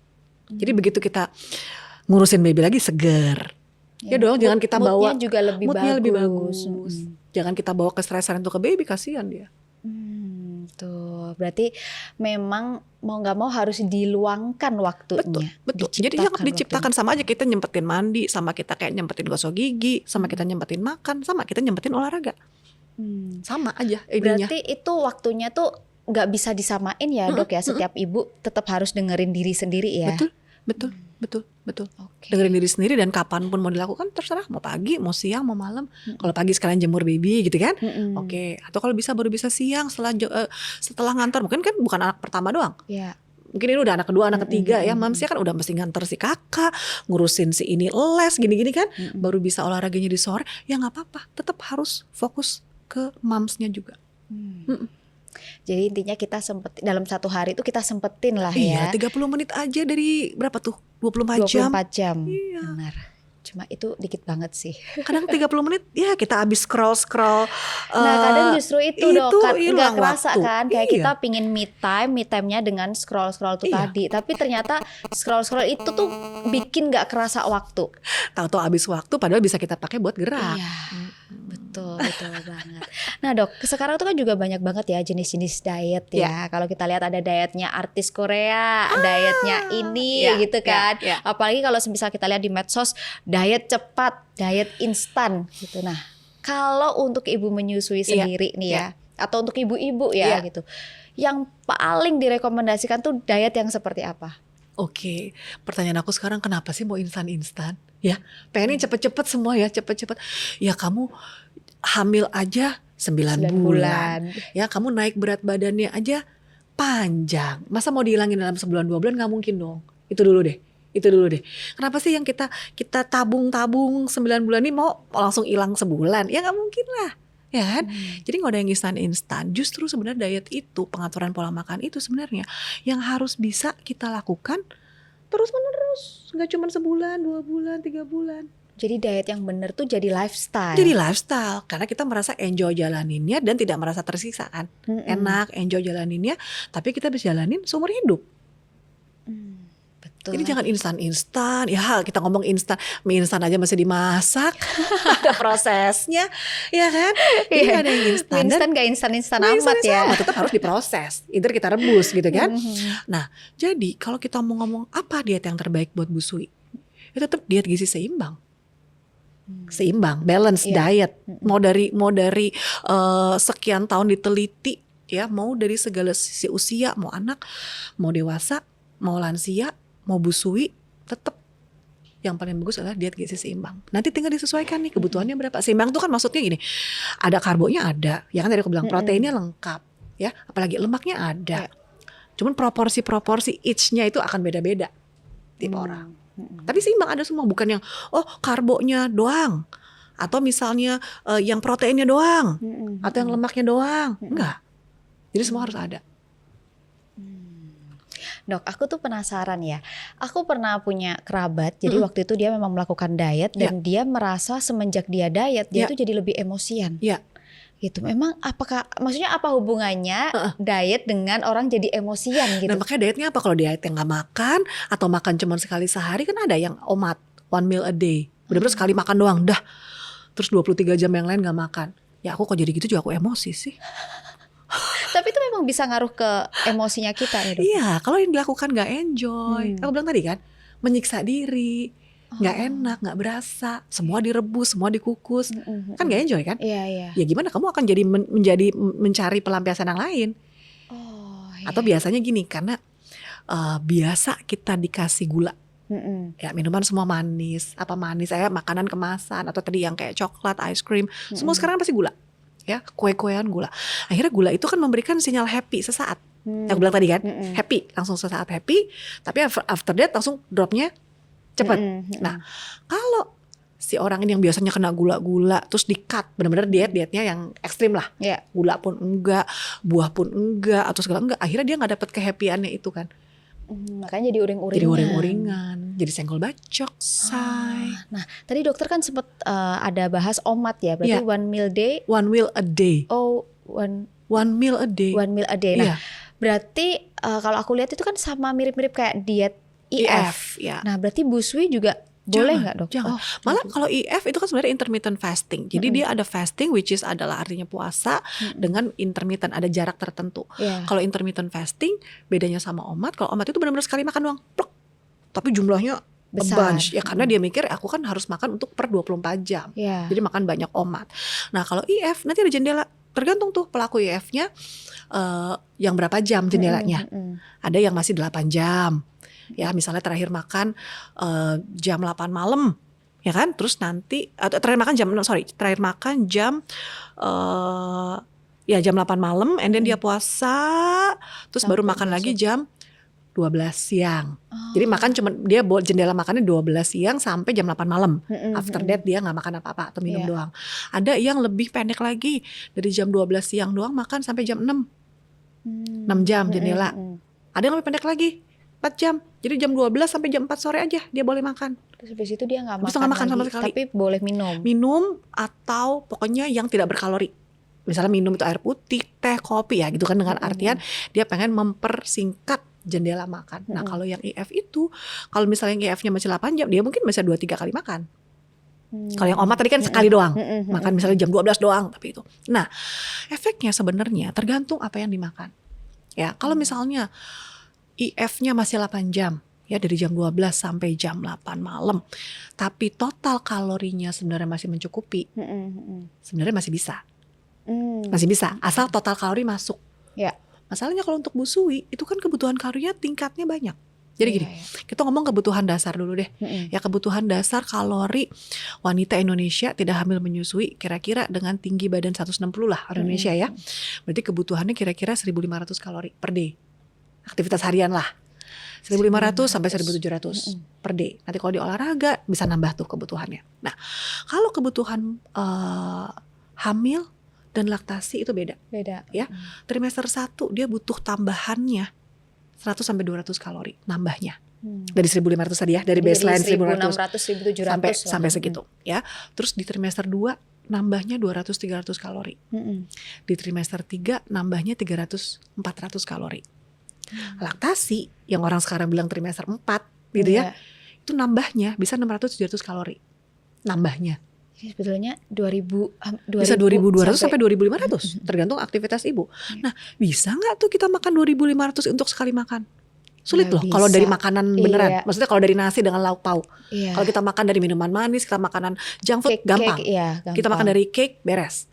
Speaker 1: Jadi begitu kita ngurusin baby lagi seger. Ya dong, jangan kita bawa
Speaker 2: moodnya juga lebih bagus.
Speaker 1: Jangan kita bawa kestresan itu ke baby, kasihan dia.
Speaker 2: Tuh, berarti memang mau nggak mau harus diluangkan waktunya.
Speaker 1: Betul. Jadi jangan diciptakan sama aja kita nyempetin mandi, sama kita kayak nyempetin gosok gigi, sama kita nyempetin makan, sama kita nyempetin olahraga. Sama aja idenya.
Speaker 2: Berarti itu waktunya tuh nggak bisa disamain ya dok ya. Setiap ibu tetap harus dengerin diri sendiri ya.
Speaker 1: Betul. Dengerin diri sendiri dan kapanpun mau dilakukan terserah, mau pagi, mau siang, mau malam. Kalau pagi sekalian jemur baby gitu kan, oke. Atau kalau bisa baru bisa siang setelah ngantor, mungkin kan bukan anak pertama doang. Mungkin ini udah anak kedua, anak ketiga ya, mamsnya kan udah mesti nganter si kakak, ngurusin si ini les gini-gini kan, baru bisa olahraganya di sore. Ya nggak apa-apa, tetap harus fokus ke mamsnya juga.
Speaker 2: Jadi intinya kita dalam satu hari itu kita sempetin lah ya.
Speaker 1: Iya, 30 menit aja dari berapa tuh? 24 jam.
Speaker 2: Iya. Benar. Cuma itu dikit banget sih.
Speaker 1: Kadang 30 menit ya kita habis scroll.
Speaker 2: Nah kadang justru itu dok, kan nggak
Speaker 1: hilang
Speaker 2: kerasa
Speaker 1: waktu.
Speaker 2: kan, kayak
Speaker 1: Iya.
Speaker 2: kita pingin me time-nya dengan scroll tuh
Speaker 1: Iya.
Speaker 2: tadi. Tapi ternyata scroll itu tuh bikin nggak kerasa waktu.
Speaker 1: Tahu-tahu habis waktu padahal bisa kita pakai buat gerak.
Speaker 2: Iya, betul banget. Nah dok, sekarang tuh kan juga banyak banget ya jenis-jenis diet ya. Kalau kita lihat ada dietnya artis Korea, dietnya ini
Speaker 1: Iya,
Speaker 2: gitu kan.
Speaker 1: iya.
Speaker 2: Apalagi kalau misal kita lihat di medsos, diet cepat, diet instan gitu. Nah, kalau untuk ibu menyusui sendiri nih ya, atau untuk ibu-ibu ya gitu, yang paling direkomendasikan tuh diet yang seperti apa?
Speaker 1: Oke, pertanyaan aku sekarang kenapa sih mau instan-instan? Ya, pengennya cepet-cepet semua ya, cepet-cepet. Ya kamu hamil aja 9 bulan. Ya kamu naik berat badannya aja panjang. Masa mau dihilangin dalam sebulan 2 bulan? Gak mungkin dong. Itu dulu deh. Kenapa sih yang kita tabung 9 bulan ini mau langsung hilang sebulan? Ya gak mungkin lah. Ya kan? Jadi gak ada yang instan-instan. Justru sebenarnya diet itu, pengaturan pola makan itu sebenarnya yang harus bisa kita lakukan terus-menerus. Gak cuma sebulan, 2 bulan, 3 bulan.
Speaker 2: Jadi diet yang bener tuh jadi lifestyle.
Speaker 1: Jadi lifestyle, karena kita merasa enjoy jalaninnya dan tidak merasa tersiksa kan. Enak, enjoy jalaninnya, tapi kita bisa jalanin seumur hidup.
Speaker 2: Betul.
Speaker 1: Jadi jangan instan-instan. Ya kita ngomong instan, mie instan aja masih dimasak, ada prosesnya, ya kan? Jadi gak ada yang instan.
Speaker 2: Instan gak instan amat ya.
Speaker 1: Tetap harus diproses. Either kita rebus gitu kan. Nah, jadi kalau kita mau ngomong apa diet yang terbaik buat busui, itu tetap diet gizi seimbang. Seimbang, balance diet. Mau dari sekian tahun diteliti ya, mau dari segala sisi usia, mau anak, mau dewasa, mau lansia, mau busui, tetap yang paling bagus adalah diet gizi seimbang. Nanti tinggal disesuaikan nih kebutuhannya berapa. Seimbang tuh kan maksudnya gini, ada karbonya ada, ya kan tadi aku bilang proteinnya lengkap, ya, apalagi lemaknya ada. Cuman proporsi each-nya itu akan beda-beda tipe orang. Tapi seimbang ada semua, bukan yang karbonya doang, atau misalnya yang proteinnya doang, atau yang lemaknya doang, enggak. Jadi semua harus ada.
Speaker 2: Dok, aku tuh penasaran ya. Aku pernah punya kerabat, jadi waktu itu dia memang melakukan diet dan dia merasa semenjak dia diet dia tuh jadi lebih emosian.
Speaker 1: Iya.
Speaker 2: Gitu. Memang maksudnya apa hubungannya diet dengan orang jadi emosian gitu?
Speaker 1: Nah makanya dietnya apa? Kalau diet yang gak makan atau makan cuma sekali sehari, kan ada yang OMAD, 1 meal a day. Bener-bener sekali makan doang, dah. Terus 23 jam yang lain gak makan. Ya aku kok jadi gitu juga aku emosi sih.
Speaker 2: Tapi itu memang bisa ngaruh ke emosinya kita ya dok?
Speaker 1: Iya, kalau yang dilakukan gak enjoy. Aku bilang tadi kan, menyiksa diri, gak enak, gak berasa, semua direbus, semua dikukus, kan gak enjoy kan?
Speaker 2: Iya.
Speaker 1: Ya gimana kamu akan jadi mencari pelampiasan yang lain? Atau biasanya gini, karena biasa kita dikasih gula, ya minuman semua manis, makanan kemasan, atau tadi yang kayak coklat, ice cream, semua sekarang pasti gula, ya kue-kuean gula. Akhirnya gula itu kan memberikan sinyal happy sesaat. Aku bilang tadi kan, happy, langsung sesaat happy, tapi after that langsung dropnya cepat. Nah, kalau si orang ini yang biasanya kena gula-gula terus di-cut, benar-benar dietnya yang ekstrim lah. Gula pun enggak, buah pun enggak, atau segala enggak. Akhirnya dia nggak dapat kehappyannya itu kan.
Speaker 2: Makanya jadi uring-uringan.
Speaker 1: Jadi uring-uringan, jadi senggol bacok, say.
Speaker 2: Nah, tadi dokter kan sempat ada bahas OMAD ya, berarti 1 meal day.
Speaker 1: 1 meal a day.
Speaker 2: Oh,
Speaker 1: 1 meal a day.
Speaker 2: 1 meal a day. Nah, berarti kalau aku lihat itu kan sama mirip-mirip kayak diet IF.
Speaker 1: Ya.
Speaker 2: Nah, berarti busui juga boleh nggak dok?
Speaker 1: Jangan. Malah kalau IF itu kan sebenarnya intermittent fasting. Jadi dia ada fasting, which is adalah artinya puasa dengan intermittent, ada jarak tertentu. Kalau intermittent fasting bedanya sama OMAD, kalau OMAD itu benar-benar sekali makan doang, plok. Tapi jumlahnya
Speaker 2: besar.
Speaker 1: Bunch. Ya karena dia mikir aku kan harus makan untuk per 24 jam. Jadi makan banyak OMAD. Nah kalau IF nanti ada jendela, tergantung tuh pelaku IF-nya yang berapa jam jendelanya. Ada yang masih 8 jam. Ya misalnya terakhir makan jam 8 malam, ya kan? Terus nanti terakhir makan jam jam 8 malam, and then dia puasa, terus baru makan lagi jam 12 siang. Jadi makan dia jendela makannya 12 siang sampai jam 8 malam. After that dia nggak makan apa-apa atau minum doang. Ada yang lebih pendek lagi, dari jam 12 siang doang makan sampai jam 6. 6 jam jendela. Ada yang lebih pendek lagi, 4 jam. Jadi jam 12 sampai jam 4 sore aja dia boleh makan.
Speaker 2: Terus habis itu dia nggak
Speaker 1: Habis itu
Speaker 2: makan,
Speaker 1: nggak makan sama
Speaker 2: lagi,
Speaker 1: sekali.
Speaker 2: tapi boleh minum.
Speaker 1: Minum atau pokoknya yang tidak berkalori. Misalnya minum itu air putih, teh, kopi ya gitu kan, dengan artian dia pengen mempersingkat jendela makan. Nah kalau yang IF itu, kalau misalnya yang IF-nya masih 8 jam, dia mungkin bisa 2-3 kali makan. Kalau yang OMAD tadi kan sekali doang, makan misalnya jam 12 doang, tapi itu. Nah efeknya sebenarnya tergantung apa yang dimakan. Ya kalau misalnya IF-nya masih 8 jam, ya dari jam 12 sampai jam 8 malam, tapi total kalorinya sebenarnya masih mencukupi, sebenarnya masih bisa. Masih bisa, asal total kalori masuk.
Speaker 2: Ya.
Speaker 1: Masalahnya kalau untuk busui itu kan kebutuhan kalorinya tingkatnya banyak. Jadi gini, kita ngomong kebutuhan dasar dulu deh. Ya kebutuhan dasar kalori wanita Indonesia tidak hamil menyusui kira-kira dengan tinggi badan 160 lah orang Indonesia ya. Berarti kebutuhannya kira-kira 1.500 kalori per day. Aktivitas harian lah. 1.500 sampai 1.700 per day. Nanti kalau di olahraga bisa nambah tuh kebutuhannya. Nah, kalau kebutuhan hamil dan laktasi itu beda. Ya. Trimester 1 dia butuh tambahannya 100 sampai 200 kalori nambahnya. Dari 1.500 tadi ya, dari baseline 1.600 sampai segitu ya. Terus di trimester 2 nambahnya 200-300 kalori. Di trimester 3 nambahnya 300-400 kalori. Laktasi yang orang sekarang bilang trimester 4 gitu ya. Itu nambahnya bisa 600-700 kalori. Nambahnya.
Speaker 2: Jadi sebetulnya 2.000
Speaker 1: bisa 2.200 sampai 2.500 tergantung aktivitas ibu. Nah bisa nggak tuh kita makan 2.500 untuk sekali makan? Sulit loh kalau dari makanan beneran. Maksudnya kalau dari nasi dengan lauk pauk. Kalau kita makan dari minuman manis, kita makanan junk food gampang. Kita makan dari cake beres,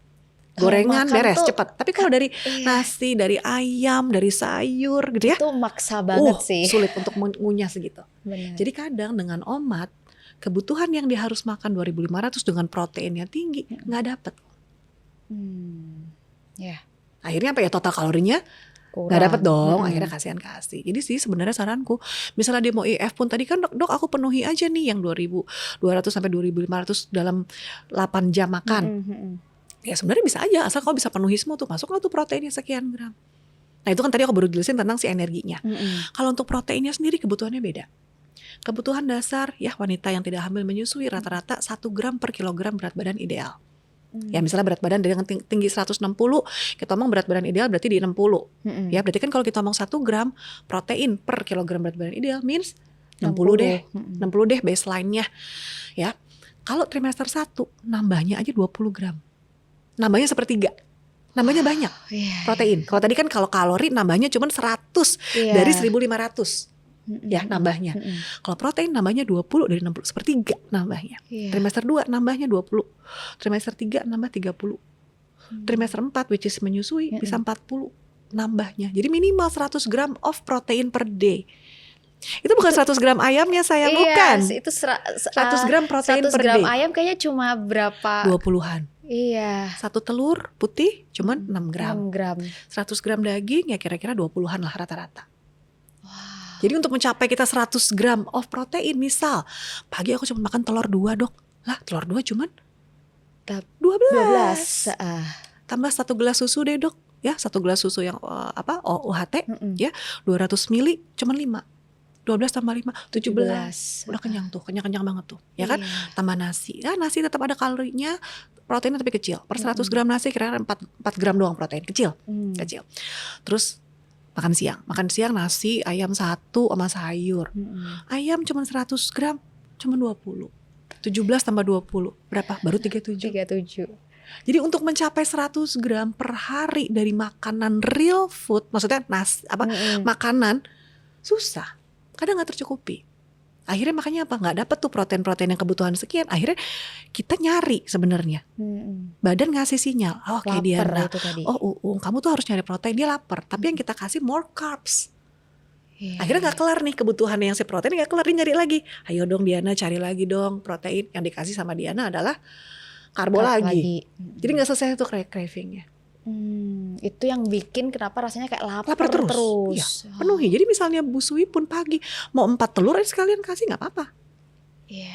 Speaker 1: gorengan beres cepat. Tapi kalau dari nasi, dari ayam, dari sayur gitu ya,
Speaker 2: itu maksa banget sih.
Speaker 1: Sulit untuk mengunyah segitu.
Speaker 2: Bener.
Speaker 1: Jadi kadang dengan OMAD kebutuhan yang dia harus makan 2.500 dengan proteinnya tinggi nggak dapet. Akhirnya apa ya, total kalorinya nggak dapet dong. Akhirnya kasihan kasih. Jadi sih sebenarnya saranku, misalnya dia mau IF pun tadi kan dok aku penuhi aja nih yang 2.200 sampai 2.500 dalam 8 jam makan. Ya sebenarnya bisa aja asal kau bisa penuhi semua tuh, masuk tuh proteinnya sekian gram. Nah itu kan tadi aku baru jelasin tentang si energinya. Kalau untuk proteinnya sendiri kebutuhannya beda. Kebutuhan dasar ya wanita yang tidak hamil menyusui rata-rata 1 gram per kilogram berat badan ideal. Ya misalnya berat badan dengan tinggi 160, kita ngomong berat badan ideal berarti di 60. Ya berarti kan kalau kita ngomong 1 gram protein per kilogram berat badan ideal means 60 deh. 60 deh baseline-nya. Ya. Kalau trimester 1 nambahnya aja 20 gram. Nambahnya sepertiga. Nambahnya banyak protein. Kalau tadi kan kalau kalori nambahnya cuma 100 dari 1.500. Ya nambahnya. Kalau protein nambahnya 20 dari 60, sepertiga nambahnya. Trimester 2 nambahnya 20. Trimester 3 nambah 30. Trimester 4 which is menyusui bisa 40 nambahnya. Jadi minimal 100 gram of protein per day. Itu bukan 100 gram ayamnya saya, bukan.
Speaker 2: Itu
Speaker 1: 100 gram protein
Speaker 2: 100
Speaker 1: per
Speaker 2: gram
Speaker 1: day.
Speaker 2: ayam kayaknya cuma berapa?
Speaker 1: 20-an.
Speaker 2: Iya.
Speaker 1: 1 telur putih cuman 6 gram.
Speaker 2: 6 gram.
Speaker 1: 100 gram daging ya kira-kira 20-an lah rata-rata. Jadi untuk mencapai kita 100 gram of protein, misal pagi aku cuma makan telur 2 dok. Lah telur 2 cuman 12. Tambah 1 gelas susu deh dok. Ya 1 gelas susu yang UHT ya 200 mili cuman 5. 12 tambah 5 17. Udah kenyang tuh, kenyang banget tuh. Ya kan? Tambah nasi. Nah, nasi tetap ada kalorinya, proteinnya tapi kecil. Per 100 gram nasi kira-kira 4 gram doang protein, kecil. Kecil. Terus makan siang nasi ayam 1 sama sayur. Ayam cuma 100 gram cuma 20. 17 tambah 20 berapa? Baru 37. Jadi untuk mencapai 100 gram per hari dari makanan real food, maksudnya makanan susah. Kadang gak tercukupi. Akhirnya makanya apa? Gak dapet tuh protein-protein yang kebutuhan sekian. Akhirnya kita nyari sebenarnya. Badan ngasih sinyal. Oh kayak Diana. Kamu tuh harus nyari protein. Dia lapar. Tapi yang kita kasih more carbs. Akhirnya gak kelar nih kebutuhan yang si protein. Gak kelar, dia nyari lagi. Ayo dong Diana cari lagi dong protein. Yang dikasih sama Diana adalah karbo lagi. Jadi gak selesai tuh cravingnya.
Speaker 2: Itu yang bikin kenapa rasanya kayak lapar
Speaker 1: terus. Ya, penuhi. Jadi misalnya busui pun pagi mau 4 telur sekalian kasih nggak apa-apa.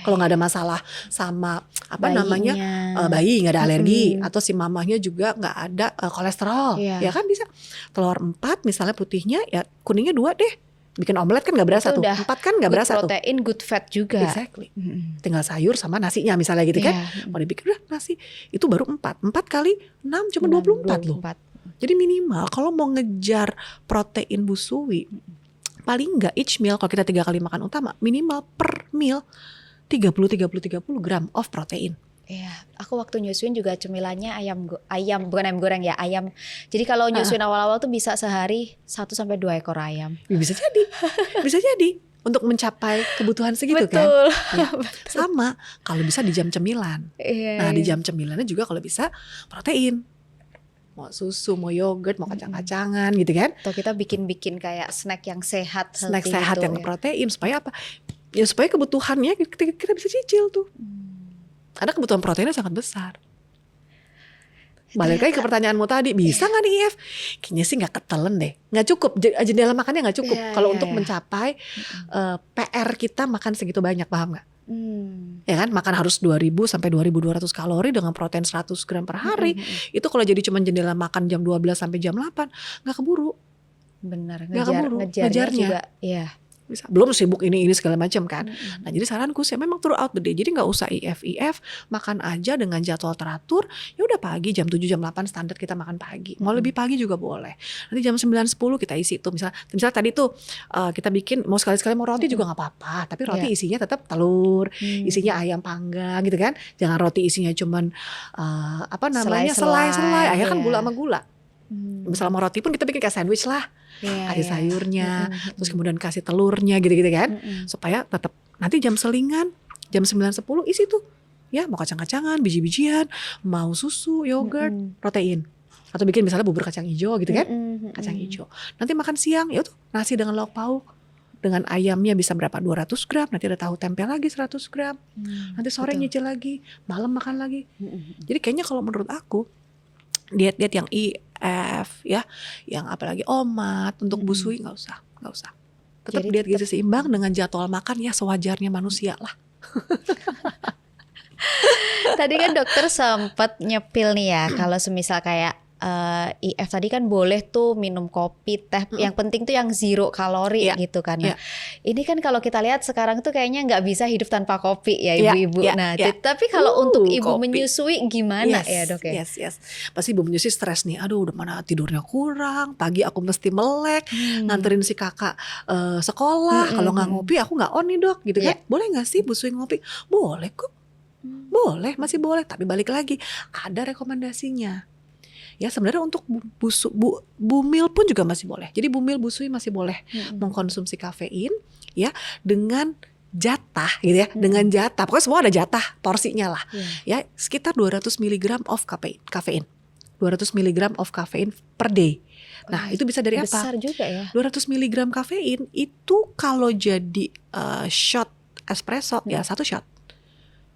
Speaker 1: Kalau nggak ada masalah sama bayinya, bayi nggak ada alergi atau si mamahnya juga nggak ada kolesterol, ya kan bisa. Telur 4 misalnya putihnya ya kuningnya 2 deh. Bikin omelet kan nggak berasa
Speaker 2: Itu
Speaker 1: tuh.
Speaker 2: udah
Speaker 1: 4 kan nggak
Speaker 2: good
Speaker 1: berasa tuh.
Speaker 2: protein, good fat juga.
Speaker 1: Exactly. Tinggal sayur sama nasinya misalnya gitu kan. Mau dipikir udah nasi itu baru 4 kali 6 cuma 24 loh. Jadi minimal kalau mau ngejar protein busui, paling nggak each meal kalau kita 3 kali makan utama, minimal per meal 30 gram of protein.
Speaker 2: Iya, aku waktu nyusuin juga cemilannya ayam bukan ayam goreng ya, ayam. Jadi kalau nyusuin awal-awal tuh bisa sehari 1-2 ekor ayam.
Speaker 1: Ya, bisa jadi untuk mencapai kebutuhan segitu.
Speaker 2: Betul.
Speaker 1: Kan. Ya, sama kalau bisa di jam cemilan.
Speaker 2: Iya,
Speaker 1: Di jam cemilannya juga kalau bisa protein. Mau susu, mau yogurt, mau kacang-kacangan gitu kan.
Speaker 2: Atau kita bikin kayak snack yang sehat,
Speaker 1: Snack sehat
Speaker 2: gitu,
Speaker 1: yang protein supaya apa? Ya supaya kebutuhannya kita bisa cicil tuh. Karena kebutuhan proteinnya sangat besar. Balik lagi ke pertanyaanmu tadi, bisa nggak nih IF? Kayaknya sih nggak ketelen deh, nggak cukup. Jendela makannya nggak cukup kalau untuk mencapai PR kita makan segitu banyak, paham nggak? Ya kan, makan harus 2000 sampai 2200 kalori dengan protein 100 gram per hari. Itu kalau jadi cuma jendela makan jam 12 sampai jam 8 nggak keburu.
Speaker 2: Benar,
Speaker 1: ngejarnya
Speaker 2: juga. Iya.
Speaker 1: Bisa. Belum sibuk ini segala macam kan. Nah jadi saranku sih memang throughout the day. Jadi nggak usah IF, makan aja dengan jadwal teratur. Ya udah pagi jam 7 jam 8 standar kita makan pagi. Mau lebih pagi juga boleh. Nanti jam 9-10 kita isi tuh. Misal tadi tuh kita bikin mau sekali-sekali mau roti juga nggak apa-apa. Tapi roti isinya tetap telur, isinya ayam panggang gitu kan. Jangan roti isinya cuman selai. Akhirnya kan gula sama gula. Misalnya mau roti pun kita bikin kayak sandwich lah, kasih sayurnya, terus kemudian kasih telurnya gitu-gitu kan, supaya tetap nanti jam selingan, jam 9-10 isi tuh, ya mau kacang-kacangan, biji-bijian, mau susu, yogurt, protein, atau bikin misalnya bubur kacang hijau gitu kan, kacang hijau. Nanti makan siang, ya tuh nasi dengan lauk pauk, dengan ayamnya bisa berapa 200 gram, nanti ada tahu tempe lagi 100 gram, nanti sore nyicil lagi, malam makan lagi. Jadi kayaknya kalau menurut aku diet-diet yang IF ya, yang apalagi OMAD untuk busui nggak usah. Tetap
Speaker 2: Jadi
Speaker 1: diet gizi seimbang dengan jadwal makan ya sewajarnya manusia lah.
Speaker 2: Tadi kan dokter sempat nyepil nih ya, kalau semisal kayak IF tadi kan boleh tuh minum kopi, teh, yang penting tuh yang zero kalori gitu kan. Nah, ini kan kalau kita lihat sekarang tuh kayaknya nggak bisa hidup tanpa kopi ya ibu-ibu. Tapi kalau untuk ibu kopi menyusui gimana ya dok ya?
Speaker 1: Yes. Pasti ibu menyusui stres nih. Aduh, udah mana tidurnya kurang. Pagi aku mesti melek, nganterin si kakak sekolah. Kalau nggak ngopi, aku nggak on nih dok, gitu kan? Boleh nggak sih busui ngopi? Boleh kok. Boleh, masih boleh. Tapi balik lagi, ada rekomendasinya. Ya sebenarnya untuk bumil pun juga masih boleh. Jadi bumil busui masih boleh mengkonsumsi kafein ya dengan jatah gitu ya, dengan jatah. Pokoknya semua ada jatah porsinya lah. Ya sekitar 200 mg of kafein. 200 mg of kafein per day. Nah, itu bisa dari apa?
Speaker 2: Besar juga ya.
Speaker 1: 200 mg kafein itu kalau jadi shot espresso ya 1 shot.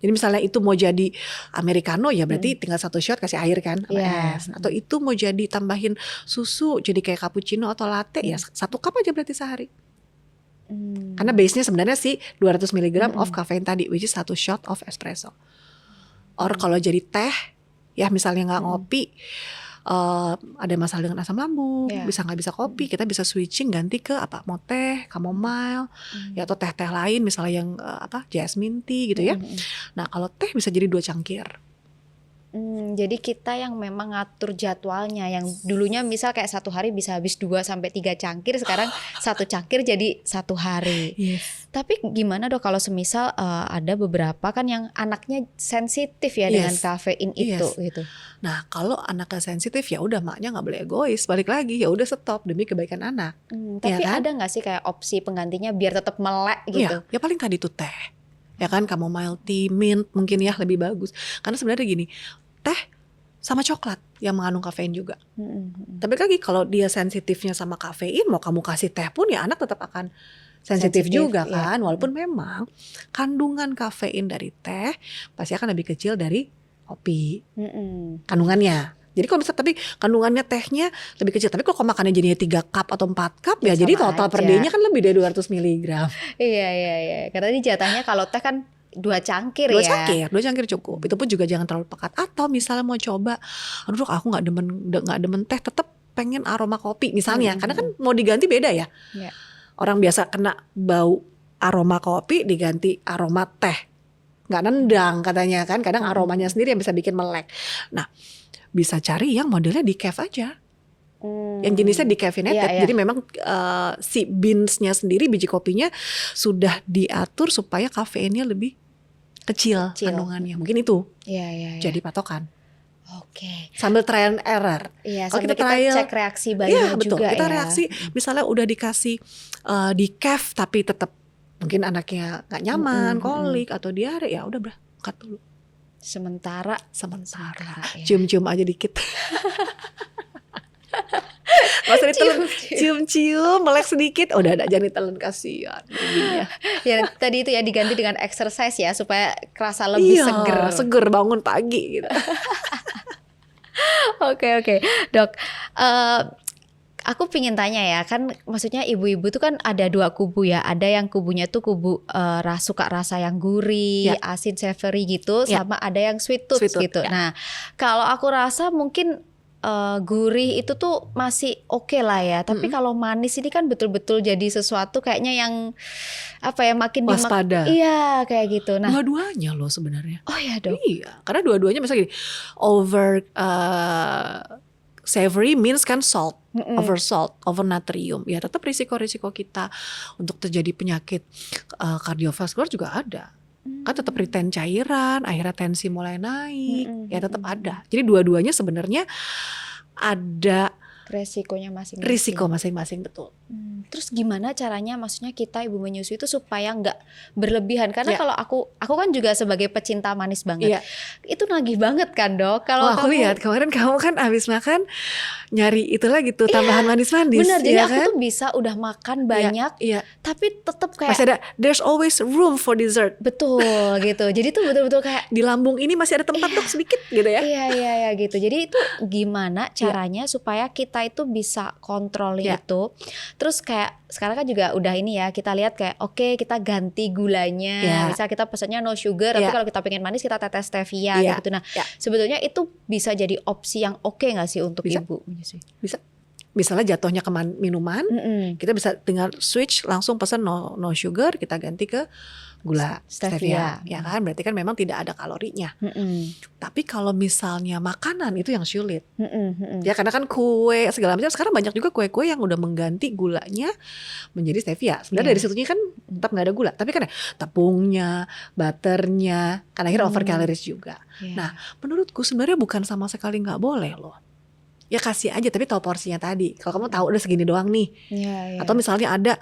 Speaker 1: Jadi misalnya itu mau jadi americano ya berarti tinggal 1 shot kasih air kan sama es. Atau itu mau jadi tambahin susu jadi kayak cappuccino atau latte ya 1 cup aja berarti sehari. Karena base-nya sebenarnya sih 200 mg of caffeine tadi, which is 1 shot of espresso. Or kalau jadi teh ya misalnya nggak ngopi, ada masalah dengan asam lambung, nggak bisa kopi, kita bisa switching ganti ke apa, mau teh, chamomile, ya atau teh-teh lain misalnya yang jasmine tea gitu ya. Nah kalau teh bisa jadi 2 cangkir.
Speaker 2: Jadi kita yang memang ngatur jadwalnya, yang dulunya misal kayak 1 hari bisa habis 2-3 cangkir, sekarang 1 cangkir jadi 1 hari. Tapi gimana dok kalau semisal ada beberapa kan yang anaknya sensitif ya dengan kafein itu gitu.
Speaker 1: Nah kalau anaknya sensitif ya udah maknya nggak boleh egois, balik lagi ya udah stop demi kebaikan anak.
Speaker 2: Tapi ada nggak sih kayak opsi penggantinya biar tetap melek gitu?
Speaker 1: Ya paling tadi tuh teh. Ya kan chamomile tea, mint mungkin ya lebih bagus. Karena sebenarnya gini, teh sama coklat yang mengandung kafein juga. Tapi lagi kalau dia sensitifnya sama kafein, mau kamu kasih teh pun ya anak tetap akan sensitif juga kan. Walaupun memang kandungan kafein dari teh pasti akan lebih kecil dari kopi. Kandungannya. Jadi kalau misalnya tapi kandungannya tehnya lebih kecil. Tapi kalau makannya jadinya 3 cup atau 4 cup ya jadi total per day-nya kan lebih dari 200 mg.
Speaker 2: Iya. Karena ini jatahnya kalau teh kan 2 cangkir
Speaker 1: 2
Speaker 2: ya.
Speaker 1: 2 cangkir cukup. Itu pun juga jangan terlalu pekat. Atau misalnya mau coba, aduh aku nggak demen teh, tetap pengen aroma kopi misalnya. Karena kan mau diganti beda ya. Orang biasa kena bau aroma kopi diganti aroma teh. Nggak nendang katanya kan. Kadang aromanya sendiri yang bisa bikin melek. Nah, bisa cari yang modelnya decaf aja. Yang jenisnya decaffeinated.
Speaker 2: Iya, iya.
Speaker 1: Jadi memang si beans-nya sendiri, biji kopinya sudah diatur supaya kafeinnya lebih kecil kandungannya. Mungkin itu
Speaker 2: Iya.
Speaker 1: jadi patokan.
Speaker 2: Oke.
Speaker 1: Sambil trial and error.
Speaker 2: Iya,
Speaker 1: Kalau
Speaker 2: sambil kita
Speaker 1: trial,
Speaker 2: cek reaksi bayinya
Speaker 1: betul.
Speaker 2: juga
Speaker 1: Kita
Speaker 2: ya.
Speaker 1: reaksi, misalnya udah dikasih decaf tapi tetap mungkin anaknya nggak nyaman, kolik atau diare, ya udah berangkat dulu.
Speaker 2: Sementara ya.
Speaker 1: Cium-cium aja dikit. Masa ditelan, cium-cium, melek sedikit, udah ada, jangan ditelan, kasihan babynya.
Speaker 2: Ya tadi itu ya diganti dengan exercise ya supaya kerasa lebih
Speaker 1: seger bangun pagi gitu.
Speaker 2: Oke, Dok. Aku pingin tanya ya, kan maksudnya ibu-ibu tuh kan ada dua kubu ya. Ada yang kubunya tuh kubu suka rasa yang gurih, asin, savory gitu, sama ada yang sweet tooth gitu. Nah, kalau aku rasa mungkin gurih itu tuh masih oke lah ya. Tapi kalau manis ini kan betul-betul jadi sesuatu kayaknya yang apa ya, makin
Speaker 1: waspada.
Speaker 2: Iya, kayak gitu. Nah,
Speaker 1: dua-duanya loh sebenarnya.
Speaker 2: Oh ya, Dok.
Speaker 1: Iya, karena dua-duanya misalnya gini, over savory means kan salt, over salt, over natrium. Ya tetap risiko-risiko kita untuk terjadi penyakit kardiovaskular juga ada. Kan tetap retain cairan, akhirnya tensi mulai naik, ya tetap ada. Jadi dua-duanya sebenarnya ada
Speaker 2: resikonya masing-masing.
Speaker 1: Risiko masing-masing, betul.
Speaker 2: Terus gimana caranya, maksudnya kita ibu menyusui itu supaya nggak berlebihan? Karena kalau aku kan juga sebagai pecinta manis banget, itu nagih banget kan, Dok. Kalau
Speaker 1: aku lihat kemarin kamu kan habis makan nyari itu lagi tuh tambahan manis-manis.
Speaker 2: Benar, jadi aku
Speaker 1: kan?
Speaker 2: tuh bisa udah makan banyak, tapi tetap kayak
Speaker 1: masih ada, there's always room for dessert.
Speaker 2: Betul gitu. Jadi tuh betul-betul kayak
Speaker 1: di lambung ini masih ada tempat Dok sedikit gitu ya.
Speaker 2: Iya gitu. Jadi itu gimana caranya supaya kita itu bisa kontrol itu. Terus kayak sekarang kan juga udah ini ya, kita lihat kayak oke, kita ganti gulanya. Misal kita pesannya no sugar, tapi kalau kita pengen manis kita tetes stevia gitu. Nah, sebetulnya itu bisa jadi opsi yang oke nggak sih untuk ibu?
Speaker 1: Bisa. Misalnya jatuhnya ke minuman, kita bisa tinggal switch langsung pesan no sugar, kita ganti ke gula stevia, ya kan? Berarti kan memang tidak ada kalorinya. Tapi kalau misalnya makanan itu yang sulit, ya karena kan kue segala macam sekarang banyak juga kue-kue yang udah mengganti gulanya menjadi stevia. Sebenarnya dari situnya kan tetap nggak ada gula, tapi kan tepungnya, butternya, kan akhirnya over calories juga. Nah, menurutku sebenarnya bukan sama sekali nggak boleh loh. Ya kasih aja, tapi tahu porsinya tadi. Kalau kamu tahu udah segini doang nih, atau misalnya ada.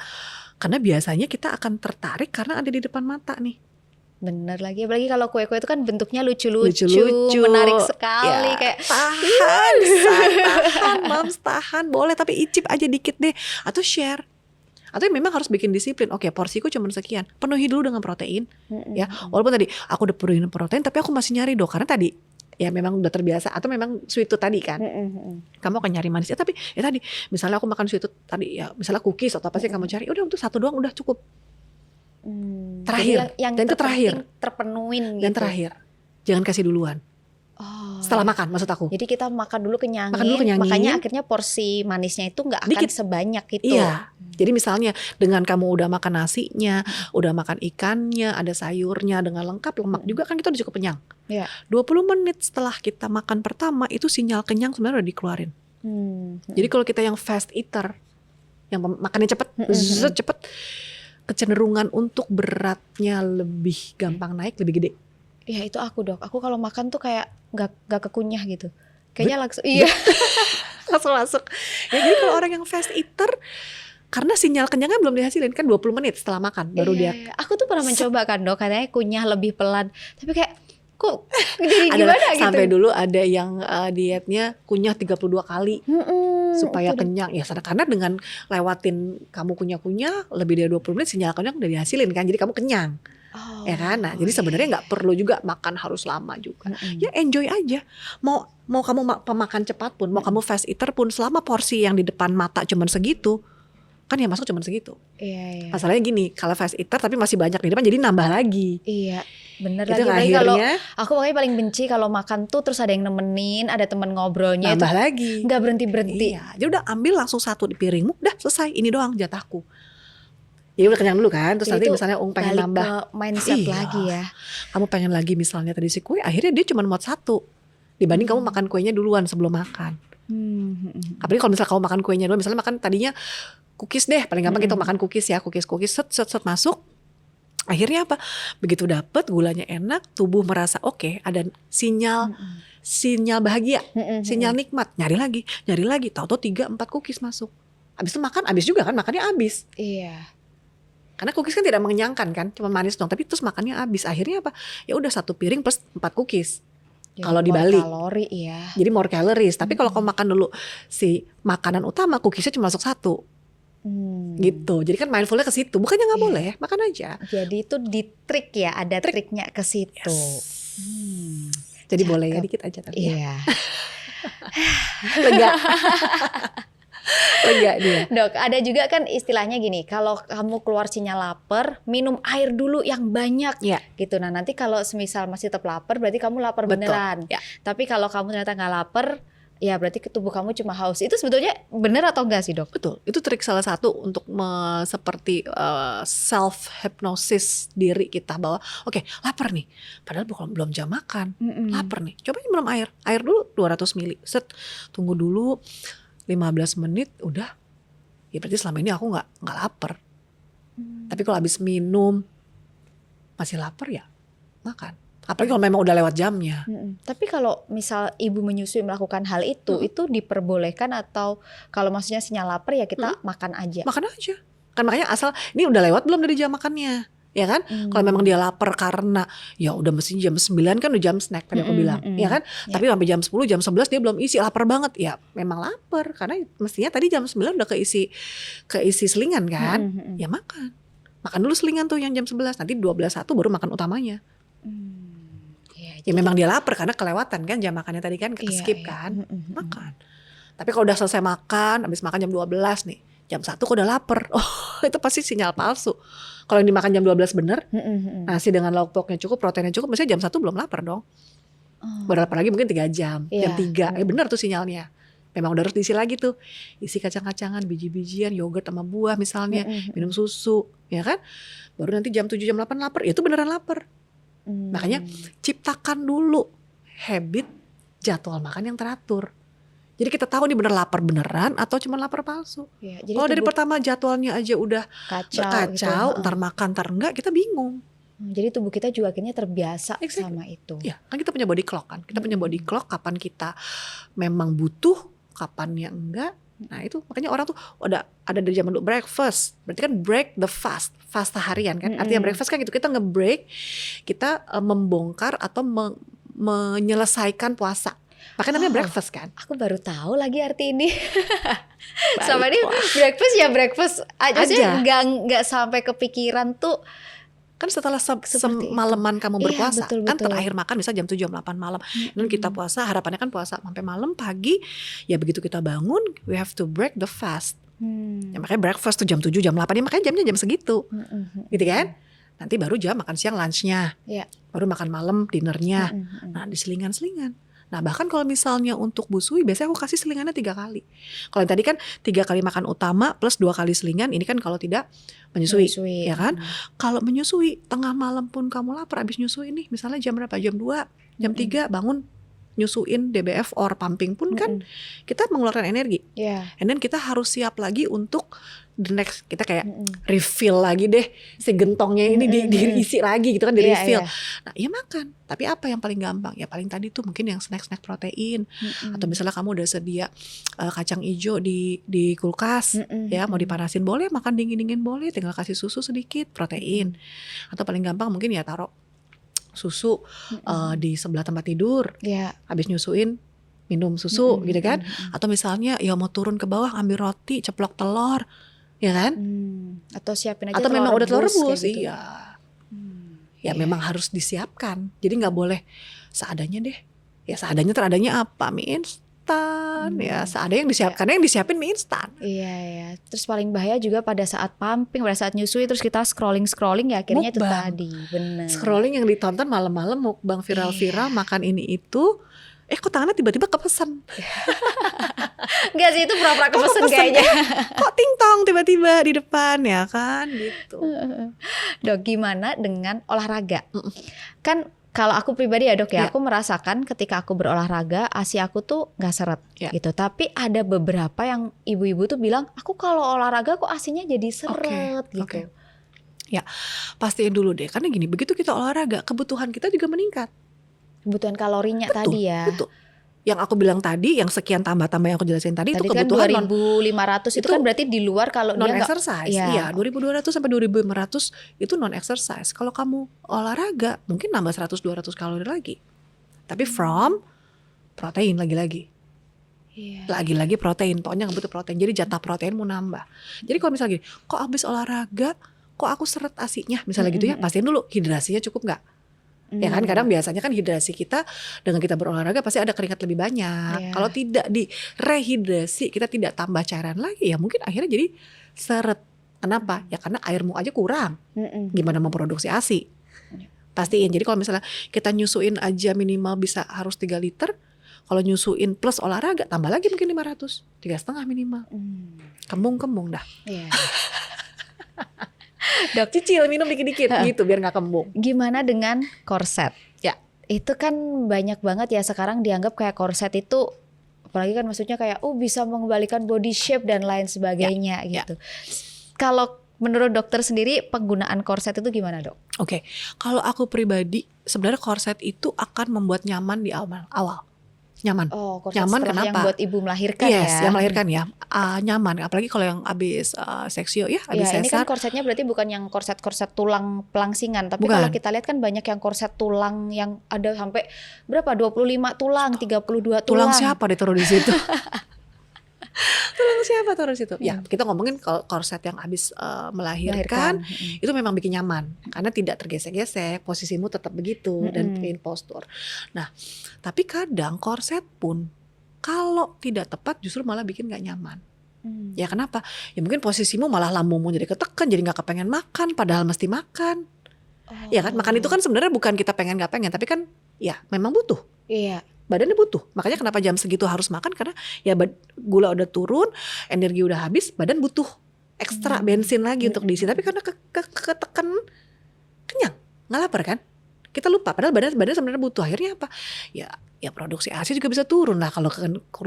Speaker 1: Karena biasanya kita akan tertarik karena ada di depan mata nih.
Speaker 2: Bener lagi, apalagi kalau kue-kue itu kan bentuknya lucu-lucu, menarik sekali, kayak
Speaker 1: tahan, Mams, tahan, boleh tapi icip aja dikit deh, atau share. Atau memang harus bikin disiplin. Oke, porsiku cuma sekian, penuhi dulu dengan protein. Ya, walaupun tadi aku udah penuhin protein, tapi aku masih nyari Dok, karena tadi ya memang udah terbiasa, atau memang sweet tooth tadi kan, kamu akan nyari manis. Tapi ya tadi misalnya aku makan sweet tooth tadi, ya misalnya cookies atau apa sih kamu cari, udah untuk satu doang udah cukup. Terakhir,
Speaker 2: yang
Speaker 1: dan itu terakhir,
Speaker 2: terpenuhin
Speaker 1: dan
Speaker 2: gitu.
Speaker 1: terakhir jangan kasih duluan. Setelah makan maksud aku.
Speaker 2: Jadi kita makan dulu kenyangin, makanya akhirnya porsi manisnya itu nggak akan dikit, sebanyak itu.
Speaker 1: Iya. Jadi misalnya dengan kamu udah makan nasinya, udah makan ikannya, ada sayurnya dengan lengkap, lemak juga kan kita udah cukup kenyang. 20 menit setelah kita makan pertama itu sinyal kenyang sebenarnya udah dikeluarin. Jadi kalau kita yang fast eater, yang makannya cepet, cepet, kecenderungan untuk beratnya lebih gampang naik, lebih gede.
Speaker 2: Ya itu aku Dok, aku kalau makan tuh kayak gak kekunyah gitu. Kayaknya langsung
Speaker 1: langsung masuk. Ya jadi kalau orang yang fast eater, karena sinyal kenyangnya belum dihasilin kan 20 menit setelah makan baru dia.
Speaker 2: Aku tuh pernah mencoba kan Dok, katanya kunyah lebih pelan. Tapi kayak kok jadi gimana gitu.
Speaker 1: Sampai dulu ada yang dietnya kunyah 32 kali supaya kenyang. Ya karena dengan lewatin kamu kunyah-kunyah lebih dari 20 menit sinyal kenyang udah dihasilin kan. Jadi kamu kenyang. Ya kan, nah jadi sebenarnya nggak perlu juga makan harus lama juga. Ya enjoy aja. Mau kamu pemakan cepat pun, mau kamu fast eater pun, selama porsi yang di depan mata cuman segitu, kan yang masuk cuman segitu. Masalahnya gini, kalau fast eater tapi masih banyak di depan, jadi nambah lagi.
Speaker 2: Iya, bener
Speaker 1: itu
Speaker 2: lagi.
Speaker 1: Akhirnya,
Speaker 2: kalau aku makanya paling benci kalau makan tuh terus ada yang nemenin, ada teman ngobrolnya,
Speaker 1: nambah
Speaker 2: itu
Speaker 1: lagi.
Speaker 2: nggak berhenti.
Speaker 1: Iya, jadi udah ambil langsung satu di piringmu, udah selesai. Ini doang jatahku. Ya udah kenyang dulu kan, terus
Speaker 2: Jadi
Speaker 1: nanti
Speaker 2: itu
Speaker 1: misalnya pengen
Speaker 2: balik
Speaker 1: nambah.
Speaker 2: ke mindset
Speaker 1: Iya.
Speaker 2: lagi ya.
Speaker 1: Kamu pengen lagi misalnya tadi si kue, akhirnya dia cuma muat satu. Dibanding kamu makan kuenya duluan sebelum makan. Apalagi kalau misalnya kamu makan kuenya dulu, misalnya makan tadinya cookies deh, paling gampang kita makan cookies ya, cookies set masuk. Akhirnya apa? Begitu dapet gulanya enak, tubuh merasa oke, ada sinyal bahagia, sinyal nikmat, nyari lagi, tahu-tahu 3-4 cookies masuk. Abis itu makan, abis juga kan, makannya abis.
Speaker 2: Iya.
Speaker 1: Karena cookies kan tidak mengenyangkan kan, cuma manis dong. Tapi terus makannya habis. Akhirnya apa? Ya udah 1 piring plus 4 cookies.
Speaker 2: Jadi
Speaker 1: Kalau
Speaker 2: more
Speaker 1: dibalik.
Speaker 2: kalori ya.
Speaker 1: Jadi more calories. Tapi kalau kamu makan dulu si makanan utama, cookiesnya cuma masuk 1. Gitu. Jadi kan mindfulnya ke situ. Bukannya nggak boleh, makan aja.
Speaker 2: Jadi itu di trik ya, ada triknya ke situ.
Speaker 1: Yes. Jadi boleh ya dikit aja tapi.
Speaker 2: Iya.
Speaker 1: Lega. Lega dia.
Speaker 2: Dok, ada juga kan istilahnya gini, kalau kamu keluar sinyal lapar, minum air dulu yang banyak.
Speaker 1: Ya.
Speaker 2: Gitu. Nah, nanti kalau semisal masih tetap lapar, berarti kamu lapar
Speaker 1: Betul.
Speaker 2: beneran.
Speaker 1: Ya.
Speaker 2: Tapi kalau kamu ternyata nggak lapar, ya berarti tubuh kamu cuma haus. Itu sebetulnya benar atau enggak sih, Dok?
Speaker 1: Betul, itu trik salah satu untuk seperti self hypnosis diri kita bahwa oke, lapar nih, padahal belum jam makan, lapar nih, coba minum air dulu 200 ml, tunggu dulu 15 menit, udah, ya berarti selama ini aku nggak lapar. Tapi kalau habis minum masih lapar ya makan. Apalagi kalau memang udah lewat jamnya.
Speaker 2: Tapi kalau misal ibu menyusui melakukan hal itu diperbolehkan atau kalau maksudnya sinyal lapar ya kita makan aja.
Speaker 1: Makan aja. Kan makanya asal ini udah lewat belum dari jam makannya, ya kan? Kalau memang dia lapar karena ya udah mesti jam 9 kan udah jam snack tadi aku bilang, ya kan? Tapi sampai jam 10, jam 11 dia belum isi, lapar banget. Ya memang lapar karena mestinya tadi jam 9 udah keisi selingan kan? Ya makan. Makan dulu selingan tuh yang jam 11, nanti 12.1 baru makan utamanya. Ya memang dia lapar karena kelewatan kan jam makannya tadi kan skip kan. Makan. Tapi kalau udah selesai makan, habis makan jam 12 nih, jam 1 kok udah lapar. Oh, itu pasti sinyal palsu. Kalau yang dimakan jam 12 bener, nasi dengan lauk pauknya cukup, proteinnya cukup, maksudnya jam 1 belum lapar dong. Baru lapar lagi mungkin 3 jam, jam 3. Bener tuh sinyalnya. Memang udah harus diisi lagi tuh. Isi kacang-kacangan, biji-bijian, yogurt sama buah misalnya, minum susu, ya kan? Baru nanti jam 7, jam 8 lapar, ya itu beneran lapar. Makanya ciptakan dulu habit jadwal makan yang teratur. Jadi kita tahu nih bener lapar beneran atau cuma lapar palsu.
Speaker 2: Ya, jadi
Speaker 1: kalau dari pertama jadwalnya aja udah kacau,
Speaker 2: gitu.
Speaker 1: Ntar makan, ntar enggak, kita bingung.
Speaker 2: Jadi tubuh kita juga akhirnya terbiasa sama itu.
Speaker 1: Ya, kan kita punya body clock kan. Kita punya body clock kapan kita memang butuh, kapan yang enggak. Nah itu makanya orang tuh ada dari zaman dulu breakfast, berarti kan break the fast harian kan. Artinya breakfast kan gitu, kita nge-break, kita membongkar atau menyelesaikan puasa. Makanya namanya breakfast kan.
Speaker 2: Aku baru tahu lagi arti ini. Sama ini breakfast ya breakfast aja. Nggak sampai kepikiran tuh.
Speaker 1: Kan setelah semalaman kamu berpuasa,
Speaker 2: betul.
Speaker 1: kan terakhir makan misalnya jam 7, jam 8 malam. Dan kita puasa, harapannya kan puasa sampai malam, pagi. Ya begitu kita bangun, we have to break the fast. Ya, makanya breakfast tuh jam 7, jam 8. Ya, makanya jamnya jam segitu. Gitu kan? Nanti baru jam makan siang lunchnya. Baru makan malam dinnernya. Nah di selingan-selingan. Nah bahkan kalau misalnya untuk busui, biasanya aku kasih selingannya 3 kali. Kalau tadi kan 3 kali makan utama plus 2 kali selingan. Ini kan kalau tidak menyusui. Ya kan? Kalau menyusui tengah malam pun kamu lapar habis nyusui nih, misalnya jam berapa? Jam 2, jam 3 bangun nyusuin DBF or pumping pun kan kita mengeluarkan energi. And then kita harus siap lagi untuk the next, kita kayak refill lagi deh si gentongnya ini diisi lagi gitu kan, di refill. Nah ya makan, tapi apa yang paling gampang? Ya paling tadi tuh mungkin yang snack protein. Atau misalnya kamu udah sedia kacang hijau di kulkas, ya mau dipanasin boleh, makan dingin boleh, tinggal kasih susu sedikit, protein. Atau paling gampang mungkin ya taruh susu di sebelah tempat tidur, habis nyusuin minum susu gitu kan. Atau misalnya ya mau turun ke bawah ambil roti, ceplok telur, ya kan?
Speaker 2: Atau siapin aja
Speaker 1: atau memang udah telur rebus,
Speaker 2: gitu.
Speaker 1: iya. Ya memang harus disiapkan. Jadi nggak boleh seadanya deh. Ya seadanya teradanya apa? Mie instan. Ya seadanya yang disiapkan, yang disiapin mie instan.
Speaker 2: Iya. Terus paling bahaya juga pada saat pumping, pada saat nyusui terus kita scrolling ya akhirnya
Speaker 1: mukbang.
Speaker 2: itu tadi. Bener.
Speaker 1: Scrolling yang ditonton malam-malam, mukbang viral-viral, makan ini itu. kok tangannya tiba-tiba kepesan.
Speaker 2: Enggak sih, itu pura-pura kepesen
Speaker 1: Kepesan,
Speaker 2: kayaknya.
Speaker 1: Kok ting-tong tiba-tiba di depan ya kan gitu.
Speaker 2: Dok, gimana dengan olahraga? Kan kalau aku pribadi ya dok ya,
Speaker 1: Iya.
Speaker 2: aku merasakan ketika aku berolahraga ASI aku tuh nggak seret
Speaker 1: Iya.
Speaker 2: gitu. Tapi ada beberapa yang ibu-ibu tuh bilang, aku kalau olahraga kok ASINya jadi seret gitu.
Speaker 1: Oke. Ya, pastiin dulu deh. Karena gini, begitu kita olahraga, kebutuhan kita juga meningkat.
Speaker 2: Kebutuhan kalorinya tadi ya.
Speaker 1: Betul. Yang aku bilang tadi, yang sekian tambah-tambah yang aku jelasin tadi,
Speaker 2: Tadi
Speaker 1: itu
Speaker 2: kan
Speaker 1: kebutuhan
Speaker 2: 2.500 itu kan berarti di luar kalau dia
Speaker 1: non
Speaker 2: nggak.
Speaker 1: exercise.
Speaker 2: Iya.
Speaker 1: Iya, 2.200 sampai 2.500 itu non exercise. Kalau kamu olahraga, mungkin nambah 100-200 kalori lagi. Tapi from protein lagi-lagi.
Speaker 2: Iya.
Speaker 1: Lagi-lagi protein, pokoknya nggak butuh protein. Jadi jatah protein mau nambah. Jadi kalau misalnya gini, kok habis olahraga, kok aku seret ASI-nya, misalnya gitu ya, pastiin dulu hidrasinya cukup nggak? Ya kan, kadang biasanya kan hidrasi kita dengan kita berolahraga pasti ada keringat lebih banyak.
Speaker 2: Iya.
Speaker 1: Kalau tidak di rehidrasi, kita tidak tambah cairan lagi, ya mungkin akhirnya jadi seret. Kenapa? Ya karena airmu aja kurang. Gimana memproduksi ASI? Pastiin. Jadi kalau misalnya kita nyusuin aja minimal bisa harus 3 liter. Kalau nyusuin plus olahraga tambah lagi mungkin 500, 3,5 minimal. Kembung-kembung dah.
Speaker 2: Iya.
Speaker 1: Dok, cicil minum dikit-dikit gitu biar nggak kembung.
Speaker 2: Gimana dengan korset?
Speaker 1: Ya.
Speaker 2: Itu kan banyak banget ya sekarang dianggap kayak korset itu, apalagi kan maksudnya kayak bisa mengembalikan body shape dan lain sebagainya gitu. Kalau menurut dokter sendiri penggunaan korset itu gimana dok?
Speaker 1: Oke, kalau aku pribadi sebenarnya korset itu akan membuat nyaman di awal. Nyaman.
Speaker 2: Oh, korset
Speaker 1: Nyaman
Speaker 2: setelah yang
Speaker 1: kenapa?
Speaker 2: buat ibu melahirkan
Speaker 1: Yes,
Speaker 2: ya?
Speaker 1: yang melahirkan ya. Nyaman, apalagi kalau yang habis seksio ya, habis
Speaker 2: Ya, ini kan
Speaker 1: sesar.
Speaker 2: korsetnya berarti bukan yang korset-korset tulang pelangsingan, tapi
Speaker 1: Bukan.
Speaker 2: kalau kita lihat kan banyak yang korset tulang yang ada sampai berapa? 25 tulang, 32
Speaker 1: Tulang
Speaker 2: tulang.
Speaker 1: siapa ditaruh di situ? Tulang siapa taruh di situ? Ya, kita ngomongin kalau korset yang habis melahirkan, itu memang bikin nyaman karena tidak tergesek-gesek, posisimu tetap begitu dan bikin postur. Nah, tapi kadang korset pun kalau tidak tepat justru malah bikin nggak nyaman. Ya kenapa? Ya mungkin posisimu malah lambungmu jadi ketekan, jadi nggak kepengen makan, padahal mesti makan. Ya kan, makan itu kan sebenarnya bukan kita pengen nggak pengen, tapi kan ya memang butuh.
Speaker 2: Iya.
Speaker 1: Badannya butuh. Makanya kenapa jam segitu harus makan, karena ya gula udah turun, energi udah habis, badan butuh ekstra bensin lagi untuk diisi. Tapi karena ketekan, kenyang, nggak lapar kan? Kita lupa. Padahal badan sebenarnya butuh. Akhirnya apa? Ya produksi ASI juga bisa turun lah kalau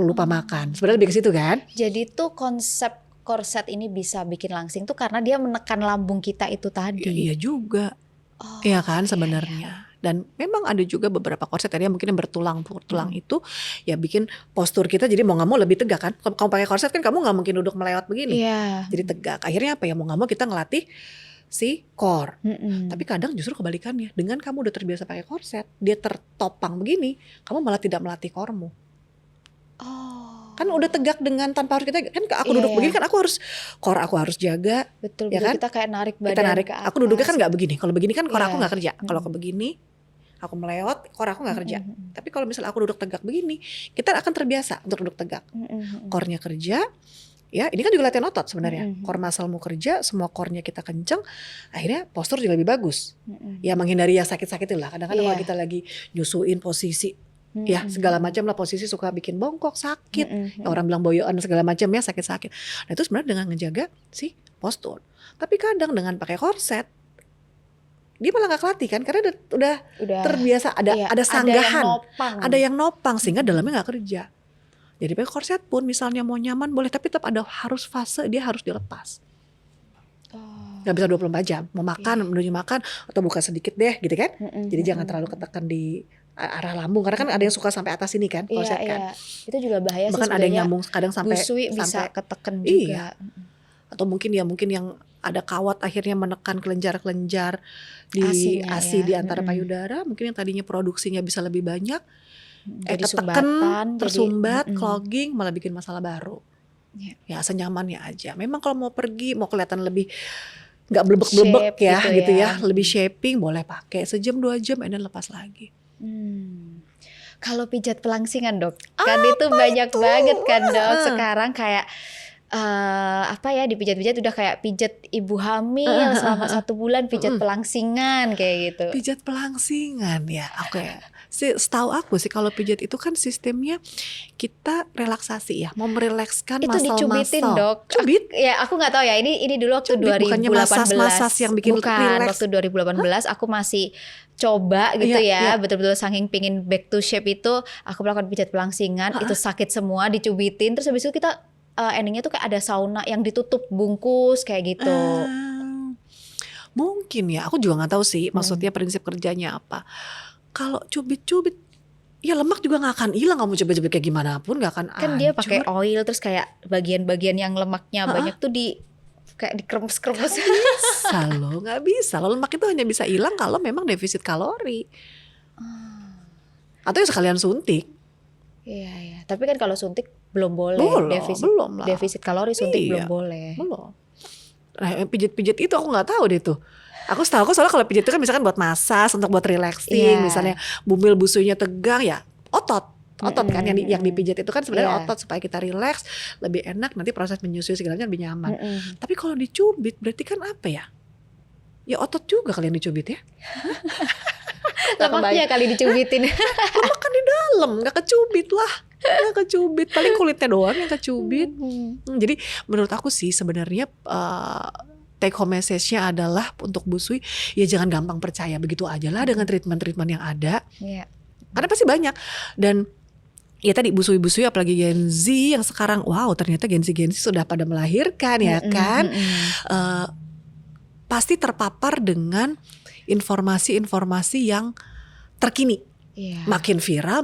Speaker 1: lupa makan. Sebenarnya lebih ke situ kan?
Speaker 2: Jadi tuh konsep korset ini bisa bikin langsing tuh karena dia menekan lambung kita itu tadi.
Speaker 1: Iya juga. Iya kan sebenarnya. Dan memang ada juga beberapa korset tadi yang mungkin yang bertulang itu ya bikin postur kita jadi mau nggak mau lebih tegak kan. Kalau kamu pakai korset kan kamu nggak mungkin duduk melewat begini.
Speaker 2: Iya.
Speaker 1: Jadi tegak. Akhirnya apa ya, mau nggak mau kita ngelatih si core. Tapi kadang justru kebalikannya. Dengan kamu udah terbiasa pakai korset, dia tertopang begini, kamu malah tidak melatih core-mu. Kan udah tegak dengan tanpa harus kita kan aku duduk begini kan core aku harus jaga.
Speaker 2: Betul,
Speaker 1: ya kan?
Speaker 2: Kita kayak narik badan
Speaker 1: Kita narik.
Speaker 2: ke atas.
Speaker 1: Aku duduknya kan nggak begini. Kalau begini kan core aku
Speaker 2: Iya.
Speaker 1: nggak kerja. Kalau aku begini, aku melewat, core aku nggak kerja. Tapi kalau misalnya aku duduk tegak begini, kita akan terbiasa untuk duduk tegak. Core-nya kerja. Ya, ini kan juga latihan otot sebenarnya. Core muscle-mu kerja, semua core-nya kita kenceng, akhirnya postur juga lebih bagus. Ya menghindari yang sakit-sakit lah. Kadang-kadang kalau kita lagi nyusuin posisi, ya segala macam lah posisi suka bikin bongkok, sakit. Ya, orang bilang boyoan segala macam ya sakit-sakit. Nah itu sebenarnya dengan ngejaga si postur. Tapi kadang dengan pakai korset, dia malah nggak kelatih kan, karena udah terbiasa ada sanggahan, ada yang nopang sehingga dalamnya nggak kerja. Jadi pakai korset pun misalnya mau nyaman boleh, tapi tetap harus fase dia harus dilepas. Gak bisa 24 jam. Mau makan, menuju makan atau buka sedikit deh gitu kan. Jadi jangan terlalu ketekan di arah lambung, karena kan ada yang suka sampai atas ini kan korset kan.
Speaker 2: Itu juga bahaya sih.
Speaker 1: Bahkan ada yang nyambung kadang sampai
Speaker 2: bisa ketekan juga.
Speaker 1: Iya. Atau mungkin yang ada kawat akhirnya menekan kelenjar-kelenjar di ASI di antara payudara, mungkin yang tadinya produksinya bisa lebih banyak. Ketekan, tersumbat, clogging, malah bikin masalah baru. Ya senyamannya aja. Memang kalau mau pergi, mau kelihatan lebih nggak blebek-blebek ya, gitu ya, lebih shaping boleh pakai sejam 2 jam, dan lepas lagi.
Speaker 2: Kalau pijat pelangsingan dok, kan itu banyak banget kan dok. Sekarang kayak dipijat-pijat udah kayak pijat ibu hamil selama 1 bulan, pijat pelangsingan kayak gitu.
Speaker 1: Pijat pelangsingan ya, oke. Setahu aku sih kalau pijat itu kan sistemnya kita relaksasi ya, mau merilekskan
Speaker 2: Itu dicubitin
Speaker 1: muscle-muscle.
Speaker 2: dok.
Speaker 1: Cubit?
Speaker 2: Ya aku nggak tahu ya. Ini dulu waktu
Speaker 1: Cubit, bukannya
Speaker 2: 2018.
Speaker 1: masas yang bikin
Speaker 2: Bukan,
Speaker 1: relax.
Speaker 2: waktu 2018 aku masih coba gitu
Speaker 1: Iya, iya.
Speaker 2: betul-betul saking pingin back to shape itu aku melakukan pijat pelangsingan, itu sakit semua, dicubitin, terus habis itu kita endingnya tuh kayak ada sauna yang ditutup bungkus kayak gitu.
Speaker 1: Mungkin ya, aku juga nggak tahu sih maksudnya prinsip kerjanya apa. Kalau cubit-cubit ya lemak juga nggak akan hilang, kamu coba-coba kayak gimana pun nggak akan
Speaker 2: Kan dia pakai
Speaker 1: hancur.
Speaker 2: oil, terus kayak bagian-bagian yang lemaknya banyak tuh kayak dikremes-kremes.
Speaker 1: Bisa loh, nggak bisa. Loh, lemak itu hanya bisa hilang kalau memang defisit kalori. Atau ya sekalian suntik.
Speaker 2: Iya ya. Tapi kan kalau suntik belum boleh.
Speaker 1: Belum,
Speaker 2: defisit
Speaker 1: belum lah.
Speaker 2: defisit kalori suntik belum
Speaker 1: Iya,
Speaker 2: boleh.
Speaker 1: belum. Nah, yang pijit-pijit itu aku nggak tahu deh tuh. Aku setahu aku soalnya kalau pijit itu kan misalkan buat massage, untuk buat relaxing,
Speaker 2: Iya.
Speaker 1: misalnya bumil busunya tegang ya otot kan yang dipijit itu kan sebenarnya
Speaker 2: Iya.
Speaker 1: otot supaya kita relax, lebih enak, nanti proses menyusui segalanya lebih nyaman. Tapi kalau dicubit berarti kan apa ya? Ya otot juga kali yang dicubit ya.
Speaker 2: Lemaknya kali dicubitin.
Speaker 1: Lemak kan di dalam, nggak kecubit lah. Nggak kecubit, paling kulitnya doang yang kecubit. Jadi menurut aku sih sebenarnya take home message-nya adalah untuk busui ya jangan gampang percaya begitu aja lah dengan treatment-treatment yang ada.
Speaker 2: Iya.
Speaker 1: Karena pasti banyak. Dan ya tadi busui-busui apalagi Gen Z yang sekarang wow ternyata Gen Z sudah pada melahirkan ya kan. Pasti terpapar dengan informasi-informasi yang terkini.
Speaker 2: Iya.
Speaker 1: Makin viral,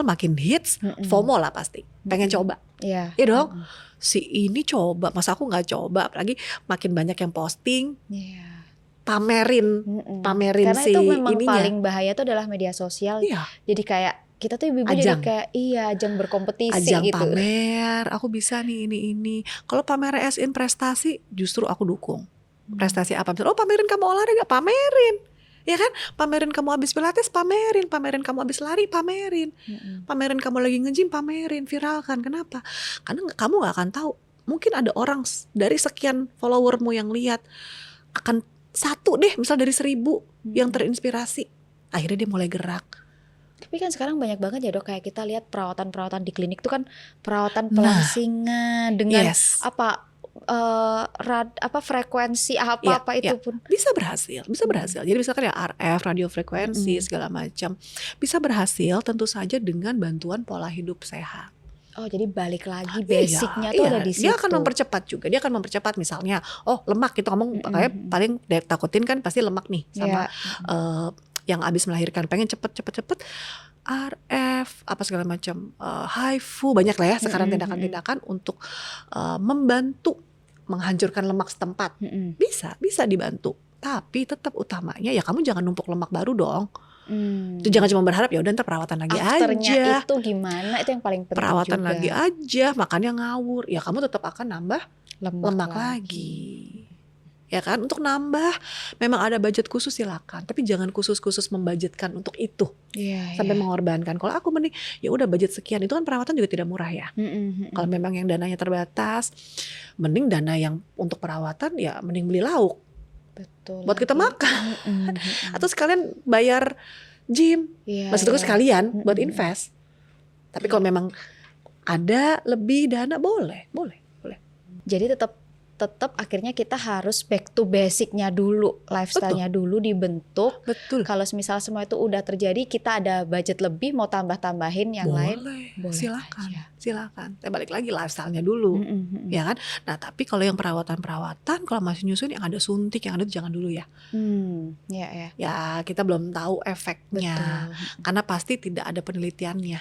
Speaker 1: makin hits, FOMO lah pasti. Pengen coba.
Speaker 2: Iya.
Speaker 1: Ya dong. Si ini coba, masa aku nggak coba? Apalagi makin banyak yang posting,
Speaker 2: Iya.
Speaker 1: pamerin
Speaker 2: Karena
Speaker 1: si
Speaker 2: itu memang
Speaker 1: ininya.
Speaker 2: paling bahaya tuh adalah media sosial.
Speaker 1: Iya.
Speaker 2: Jadi kayak kita tuh ibu-ibu jadi
Speaker 1: Ajang.
Speaker 2: kayak ajang berkompetisi
Speaker 1: Ajang
Speaker 2: gitu.
Speaker 1: pamer, aku bisa nih ini. Kalau pamer as in prestasi, justru aku dukung. Prestasi apa? Misalnya, pamerin kamu olahraga, pamerin. Ya kan? Pamerin kamu habis pilates, pamerin kamu habis lari, pamerin kamu lagi nge-gym, pamerin, viralkan. Kenapa? Karena kamu gak akan tahu. Mungkin ada orang dari sekian followermu yang lihat akan satu deh, misal dari 1000 yang terinspirasi. Akhirnya dia mulai gerak.
Speaker 2: Tapi kan sekarang banyak banget ya dok, kayak kita lihat perawatan-perawatan di klinik tuh kan perawatan pelangsingan dengan
Speaker 1: Yes.
Speaker 2: frekuensi apa itu pun
Speaker 1: bisa berhasil. Jadi misalkan ya RF, radio frekuensi segala macam bisa berhasil tentu saja dengan bantuan pola hidup sehat.
Speaker 2: Oh jadi balik lagi basicnya tuh ada di situ.
Speaker 1: Dia akan mempercepat juga. Dia akan mempercepat misalnya, lemak kita ngomong kayak paling takutin kan pasti lemak nih sama yang abis melahirkan pengen cepet RF apa segala macam, HIFU banyak lah ya sekarang tindakan-tindakan untuk membantu menghancurkan lemak setempat. Bisa dibantu. Tapi tetap utamanya ya kamu jangan numpuk lemak baru dong. Itu jangan cuma berharap ya udah ntar perawatan lagi
Speaker 2: Afternya
Speaker 1: aja.
Speaker 2: itu gimana? Itu yang paling penting
Speaker 1: Perawatan
Speaker 2: juga.
Speaker 1: lagi aja, makannya ngawur. Ya kamu tetap akan nambah lemak lagi. Ya kan, untuk nambah memang ada budget khusus silakan, tapi jangan khusus membudgetkan untuk itu. Sampai mengorbankan. Kalau aku mending ya udah budget sekian, itu kan perawatan juga tidak murah ya. Kalau memang yang dananya terbatas, mending dana yang untuk perawatan ya mending beli lauk.
Speaker 2: Betul.
Speaker 1: Buat kita makan. Atau sekalian bayar gym. Maksudku sekalian buat invest. Tapi kalau memang ada lebih dana boleh.
Speaker 2: Jadi tetap akhirnya kita harus back to basicnya dulu, lifestyle-nya dulu dibentuk.
Speaker 1: Betul.
Speaker 2: Kalau misal semua itu udah terjadi, kita ada budget lebih, mau tambah-tambahin yang lain, boleh
Speaker 1: silakan.
Speaker 2: aja.
Speaker 1: Silakan. Balik lagi lifestyle-nya dulu, ya kan. Nah tapi kalau yang perawatan, kalau masih nyusun yang ada suntik, yang ada itu jangan dulu ya. Ya kita belum tahu efeknya.
Speaker 2: Betul.
Speaker 1: Karena pasti tidak ada penelitiannya.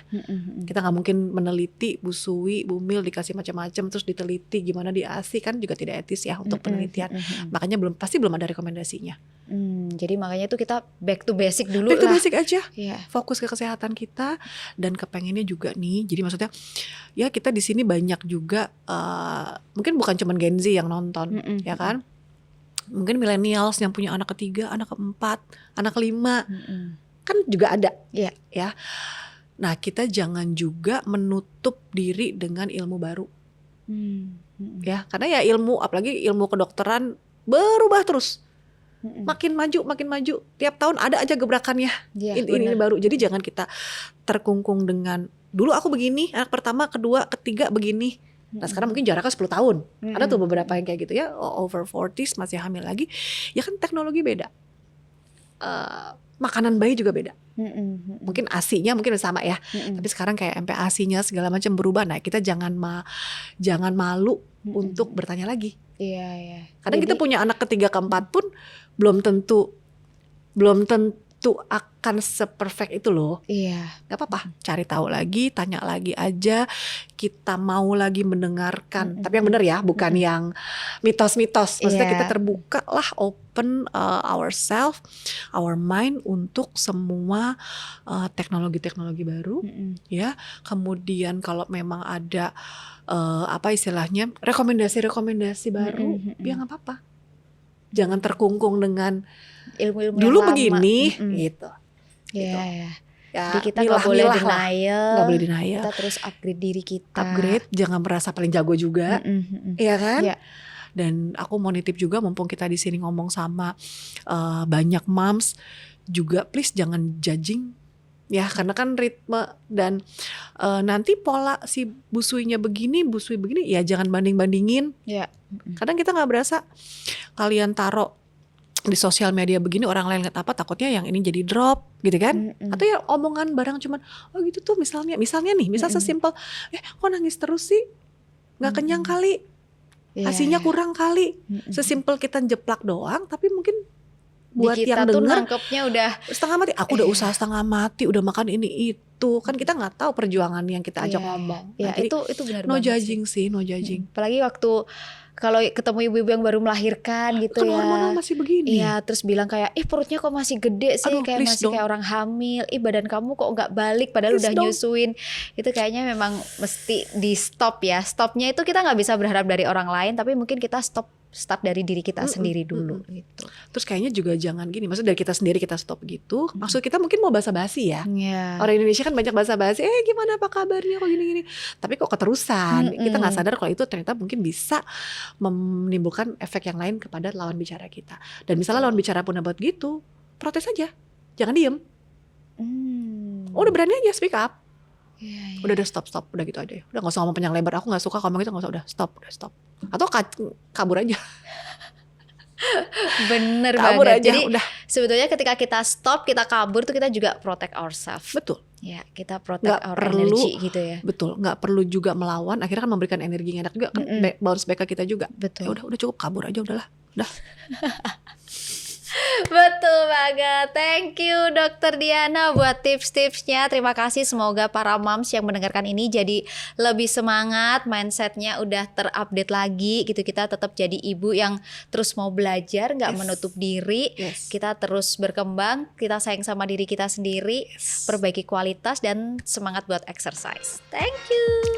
Speaker 1: Kita nggak mungkin meneliti busui, bumil dikasih macam-macam terus diteliti gimana di ASI, kan juga tidak etis ya untuk penelitian. Makanya pasti belum ada rekomendasinya.
Speaker 2: Jadi makanya itu kita back to basic dulu lah.
Speaker 1: Back to basic aja.
Speaker 2: Yeah.
Speaker 1: Fokus ke kesehatan kita dan kepengennya juga nih. Jadi maksudnya ya kita di sini banyak juga mungkin bukan cuma Gen Z yang nonton, ya kan? Mungkin millennials yang punya anak ketiga, anak keempat, anak kelima, kan juga ada, ya. Nah kita jangan juga menutup diri dengan ilmu baru, ya. Karena ya ilmu, apalagi ilmu kedokteran berubah terus. makin maju. Tiap tahun ada aja gebrakannya. Ini baru. Jadi jangan kita terkungkung dengan dulu aku begini, anak pertama, kedua, ketiga begini. Nah sekarang mungkin jaraknya 10 tahun. Ada tuh beberapa yang kayak gitu ya, over 40s masih hamil lagi. Ya kan teknologi beda. Makanan bayi juga beda. Mungkin ASI-nya mungkin sama ya. Tapi sekarang kayak MPASI-nya segala macam berubah. Nah kita jangan malu untuk bertanya lagi.
Speaker 2: Iya.
Speaker 1: Kadang kita punya anak ketiga keempat pun belum tentu akan seperfect itu loh.
Speaker 2: Iya.
Speaker 1: Gak apa-apa, cari tahu lagi, tanya lagi aja. Kita mau lagi mendengarkan, tapi yang benar ya, bukan yang mitos-mitos. Maksudnya kita terbuka lah, open ourselves, our mind untuk semua teknologi-teknologi baru. Ya, kemudian kalau memang ada apa istilahnya rekomendasi baru, ya nggak apa-apa. Jangan terkungkung dengan
Speaker 2: ilmu-ilmu
Speaker 1: dulu
Speaker 2: yang
Speaker 1: begini,
Speaker 2: lama.
Speaker 1: gitu.
Speaker 2: Iya.
Speaker 1: Ya,
Speaker 2: Jadi kita nggak boleh denial.
Speaker 1: Nggak boleh denial.
Speaker 2: Kita terus upgrade diri kita.
Speaker 1: Upgrade, jangan merasa paling jago juga, iya kan?
Speaker 2: Iya.
Speaker 1: Dan aku mau nitip juga, mumpung kita di sini ngomong sama banyak moms juga, please jangan judging. Ya karena kan ritme dan nanti pola si busuynya begini, busui begini, ya jangan banding-bandingin.
Speaker 2: Iya.
Speaker 1: Kadang kita nggak berasa kalian taruh di sosial media begini, orang lain lihat apa, takutnya yang ini jadi drop gitu kan. Atau ya omongan barang cuman oh gitu tuh misalnya nih, misal sesimpel kok nangis terus sih, nggak kenyang kali, asinya kurang kali. Sesimpel kita jeplak doang, tapi mungkin buat
Speaker 2: di kita
Speaker 1: yang
Speaker 2: tuh
Speaker 1: denger
Speaker 2: nangkepnya udah
Speaker 1: setengah mati. Aku udah usaha setengah mati, udah makan ini itu, kan kita nggak tahu perjuangan yang kita ajak ngomong.
Speaker 2: Ya,
Speaker 1: nah,
Speaker 2: itu benar
Speaker 1: no
Speaker 2: banget
Speaker 1: judging sih, no judging.
Speaker 2: Apalagi waktu kalau ketemu ibu-ibu yang baru melahirkan gitu
Speaker 1: kan
Speaker 2: ya.
Speaker 1: hormonal masih begini.
Speaker 2: Iya, terus bilang kayak perutnya kok masih gede sih.
Speaker 1: Aduh,
Speaker 2: kayak masih kayak orang hamil. Badan kamu kok nggak balik padahal udah nyusuin. Itu kayaknya memang mesti di stop ya. Stopnya itu kita nggak bisa berharap dari orang lain, tapi mungkin kita start dari diri kita sendiri dulu gitu.
Speaker 1: Terus kayaknya juga jangan gini, maksud dari kita sendiri kita stop gitu. Maksud kita mungkin mau basa-basi ya. Orang Indonesia kan banyak basa-basi, gimana apa kabarnya kok gini-gini. Tapi kok keterusan, kita nggak sadar kalau itu ternyata mungkin bisa menimbulkan efek yang lain kepada lawan bicara kita. Dan misalnya lawan bicara pun buat gitu, protes aja, jangan diem. Udah berani aja speak up. Udah stop, udah gitu aja. Udah nggak usah ngomong panjang lebar. Aku nggak suka ngomong gitu, nggak usah. Udah stop. Atau kabur aja.
Speaker 2: Bener
Speaker 1: kabur
Speaker 2: banget.
Speaker 1: Aja,
Speaker 2: jadi
Speaker 1: udah.
Speaker 2: Sebetulnya ketika kita stop, kita kabur tuh kita juga protect ourselves.
Speaker 1: Betul.
Speaker 2: Ya, kita protect our energy gitu ya.
Speaker 1: Betul. Nggak perlu juga melawan. Akhirnya kan memberikan energi yang enak juga. Kan bounce back ke kita juga.
Speaker 2: Betul.
Speaker 1: Ya udah cukup, kabur aja udahlah. Udah.
Speaker 2: Betul banget. Thank you Dokter Diana buat tips-tipsnya. Terima kasih. Semoga para moms yang mendengarkan ini jadi lebih semangat, mindsetnya udah terupdate lagi gitu. Kita tetap jadi ibu yang terus mau belajar, nggak menutup diri. Kita terus berkembang. Kita sayang sama diri kita sendiri, perbaiki kualitas dan semangat buat exercise. Thank you.